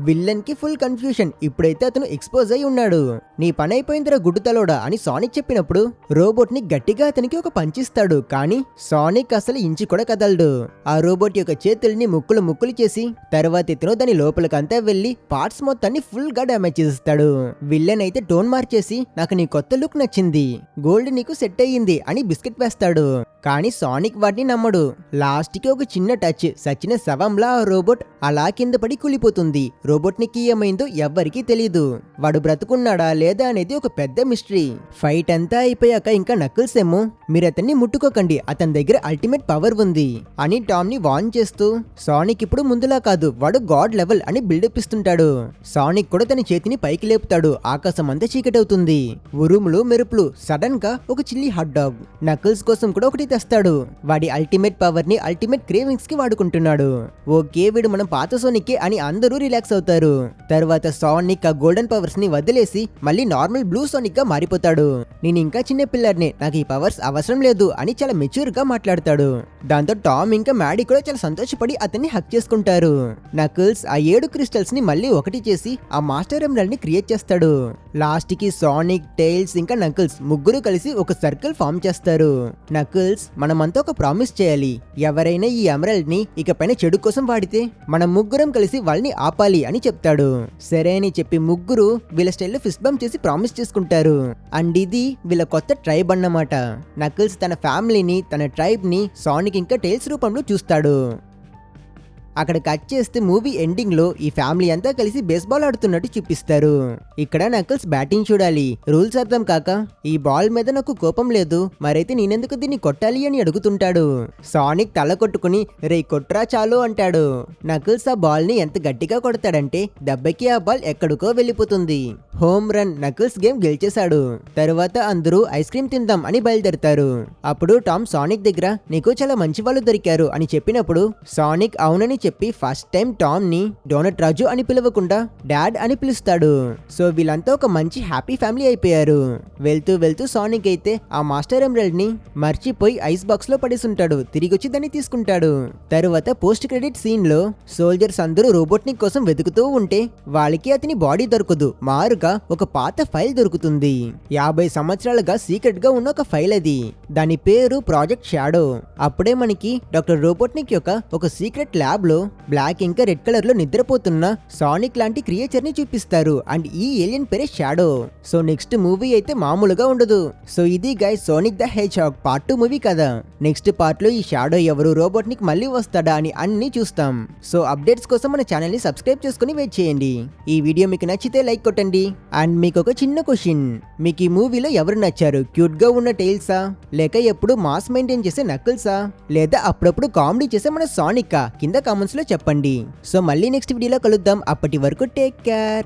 విల్లన్ కి ఫుల్ కన్ఫ్యూషన్. ఇప్పుడైతే అతను ఎక్స్పోజ్ అయి ఉన్నాడు. నీ పని అయిపోయిందిరా గుడ్డు తలోడా అని సానిక్ చెప్పినప్పుడు రోబోట్ ని గట్టిగా అతనికి ఒక పంచిస్తాడు. కానీ సానిక్ అసలు ఇంచి కూడా కదలడు. ఆ రోబోట్ యొక్క చేతుల్ని ముక్కులు ముక్కులు చేసి తర్వాత ఇతను దాని లోపలికంతా వెళ్లి పార్ట్స్ మొత్తాన్ని ఫుల్ గా డ్యామేజ్ చేస్తాడు. విల్లన్ అయితే టోన్ మార్చేసి నాకు నీ కొత్త లుక్ నచ్చింది, గోల్డ్ నీకు సెట్ అయ్యింది అని బిస్కెట్ వేస్తాడు. కానీ సానిక్ వాటిని నమ్మడు. లాస్ట్ కి ఒక చిన్న టచ్, సచిన శవంలా ఆ రోబోట్ అలా కింద పడి కూలిపోతుంది. రోబోట్ నికి ఏమైందో ఎవ్వరికీ తెలియదు. వాడు బ్రతుకున్నాడా లేదా అనేది ఒక పెద్ద మిస్టరీ. ఫైట్ అంతా అయిపోయాక ఇంకా నకిల్స్ ఏమో మీరు అతన్ని ముట్టుకోకండి, అతని దగ్గర అల్టిమేట్ పవర్ ఉంది అని టామ్ ని వార్న్ చేస్తూ సానిక్ ఇప్పుడు ముందులా కాదు, వాడు గాడ్ లెవెల్ అని బిల్డప్ ఇస్తుంటాడు. సానిక్ కూడా తన చేతిని పైకి లేపుతాడు. ఆకాశం అంతా చీకటి అవుతుంది. ఉరుములు మెరుపులు. సడన్ గా ఒక చిల్లి హాట్ డాగ్. నకిల్స్ కోసం కూడా ఒకటి తెస్తాడు. వాడి అల్టిమేట్ పవర్ ని అల్టిమేట్ క్రేవింగ్స్ కి వాడుకుంటున్నాడు. ఓకే వీడు మనం పాత సోనిక్ అని అందరూ రిలాక్స్ అవుతారు. తర్వాత సానిక్ ఆ గోల్డెన్ పవర్స్ ని వదిలేసి మళ్ళీ నార్మల్ బ్లూ సోనిక్ గా మారిపోతాడు. నేను ఇంకా చిన్న పిల్లర్నే, నాకు ఈ పవర్స్ అవసరం లేదు అని చాలా మెచ్యూర్ గా మాట్లాడతాడు. దాంతో టామ్ ఇంకా మ్యాడీ కూడా చాలా సంతోషపడి అతన్ని హక్ చేసుకుంటారు. నకిల్స్ ఆ 7 క్రిస్టల్స్ ని మళ్ళీ ఒకటి చేసి ఆ మాస్టర్ ఎమరల్డ్ ని క్రియేట్ చేస్తాడు. లాస్ట్ కి సానిక్, టైల్స్ ఇంకా నకిల్స్ ముగ్గురు కలిసి ఒక సర్కిల్ ఫామ్ చేస్తారు. నకిల్స్ మనమంతా ఒక ప్రామిస్ చేయాలి, ఎవరైనా ఈ ఎమరల్డ్ ని ఇకపైన చెడు కోసం వాడితే మనం ముగ్గురం కలిసి వాళ్ళని ఆపాలి అని చెప్తాడు. సరే అని చెప్పి ముగ్గురు వీళ్ళ స్టైల్లో ఫిస్ట్ బంప్ చేసి ప్రామిస్ చేసుకుంటారు. అండ్ ఇది వీళ్ళ కొత్త ట్రైబ్ అన్నమాట. నకిల్స్ తన ఫ్యామిలీని, తన ట్రైబ్ ని సానిక్ ఇంకా టైల్స్ రూపంలో చూస్తాడు. అక్కడ కట్ చేస్తే మూవీ ఎండింగ్ లో ఈ ఫ్యామిలీ అంతా కలిసి బేస్బాల్ ఆడుతున్నట్టు చూపిస్తారు. ఇక్కడ నకిల్స్ బ్యాటింగ్ చూడాలి. రూల్స్ అర్థం కాక ఈ బాల్ మీద నాకు కోపం లేదు, మరైతే నేనెందుకు దీన్ని కొట్టాలి అని అడుగుతుంటాడు. సానిక్ తల కొట్టుకుని రే కొట్రా చాలు అంటాడు. నకిల్స్ ఆ బాల్ ని ఎంత గట్టిగా కొడతాడంటే దెబ్బకి ఆ బాల్ ఎక్కడికో వెళ్ళిపోతుంది. Home run. నకిల్స్ గేమ్ గెలిచేశాడు. తరువాత అందరూ ఐస్ క్రీమ్ తిందాం అని బయలుదేరుతారు. అప్పుడు టామ్ సానిక్ దగ్గర నీకు చాలా మంచి వాళ్ళు దొరికారు అని చెప్పినప్పుడు సానిక్ అవునని చెప్పి ఫస్ట్ టైం టామ్ ని డోనట్ రాజు అని పిలవకుండా డాడ్ అని పిలుస్తాడు. సో వీళ్ళంతా ఒక మంచి హ్యాపీ ఫ్యామిలీ అయిపోయారు. వెళ్తూ వెళ్తూ సానిక్ అయితే ఆ మాస్టర్ ఎమరల్డ్ ని మర్చిపోయి ఐస్ బాక్స్ లో పడేసుంటాడు. తిరిగి వచ్చి దాన్ని తీసుకుంటాడు. తరువాత పోస్ట్ క్రెడిట్ సీన్ లో సోల్జర్స్ అందరూ రోబోట్నిక్ కోసం వెతుకుతూ ఉంటే వాళ్ళకి అతని బాడీ దొరకదు. మారుగా ఒక పాత ఫైల్ దొరుకుతుంది. 50 సంవత్సరాలుగా సీక్రెట్ గా ఉన్న ఒక ఫైల్ అది. దాని పేరు ప్రాజెక్ట్ షాడో. అప్పుడే మనకి డాక్టర్ రోబోట్నిక్ యొక్క ఒక సీక్రెట్ ల్యాబ్ లో బ్లాక్ ఇంకా రెడ్ కలర్ లో నిద్రపోతున్న సానిక్ లాంటి క్రియేచర్ ని చూపిస్తారు. అండ్ ఈ ఏలియన్ పేరే షాడో. సో నెక్స్ట్ మూవీ అయితే మామూలుగా ఉండదు. సో ఇది guys Sonic the hedgehog part 2 movie కదా. నెక్స్ట్ పార్ట్ లో ఈ షాడో ఎవరు, రోబోట్నిక్ మళ్ళీ వస్తాడా అని అన్ని చూస్తాం. సో అప్డేట్స్ కోసం మన ఛానల్ ని సబ్స్క్రైబ్ చేసుకుని వెయిట్ చేయండి. ఈ వీడియో మీకు నచ్చితే లైక్ కొట్టండి. అండ్ మీకు ఒక చిన్న క్వశ్చన్, మీకు ఈ మూవీలో ఎవరు నచ్చారు? క్యూట్ గా ఉన్న టైల్సా, లేక ఎప్పుడు మాస్ మెయింటైన్ చేసే నకిల్సా, లేదా అప్పుడప్పుడు కామెడీ చేసే మన సానికా? కింద కామెంట్స్ లో చెప్పండి. సో మళ్ళీ నెక్స్ట్ వీడియోలో కలుద్దాం. అప్పటి వరకు టేక్ కేర్.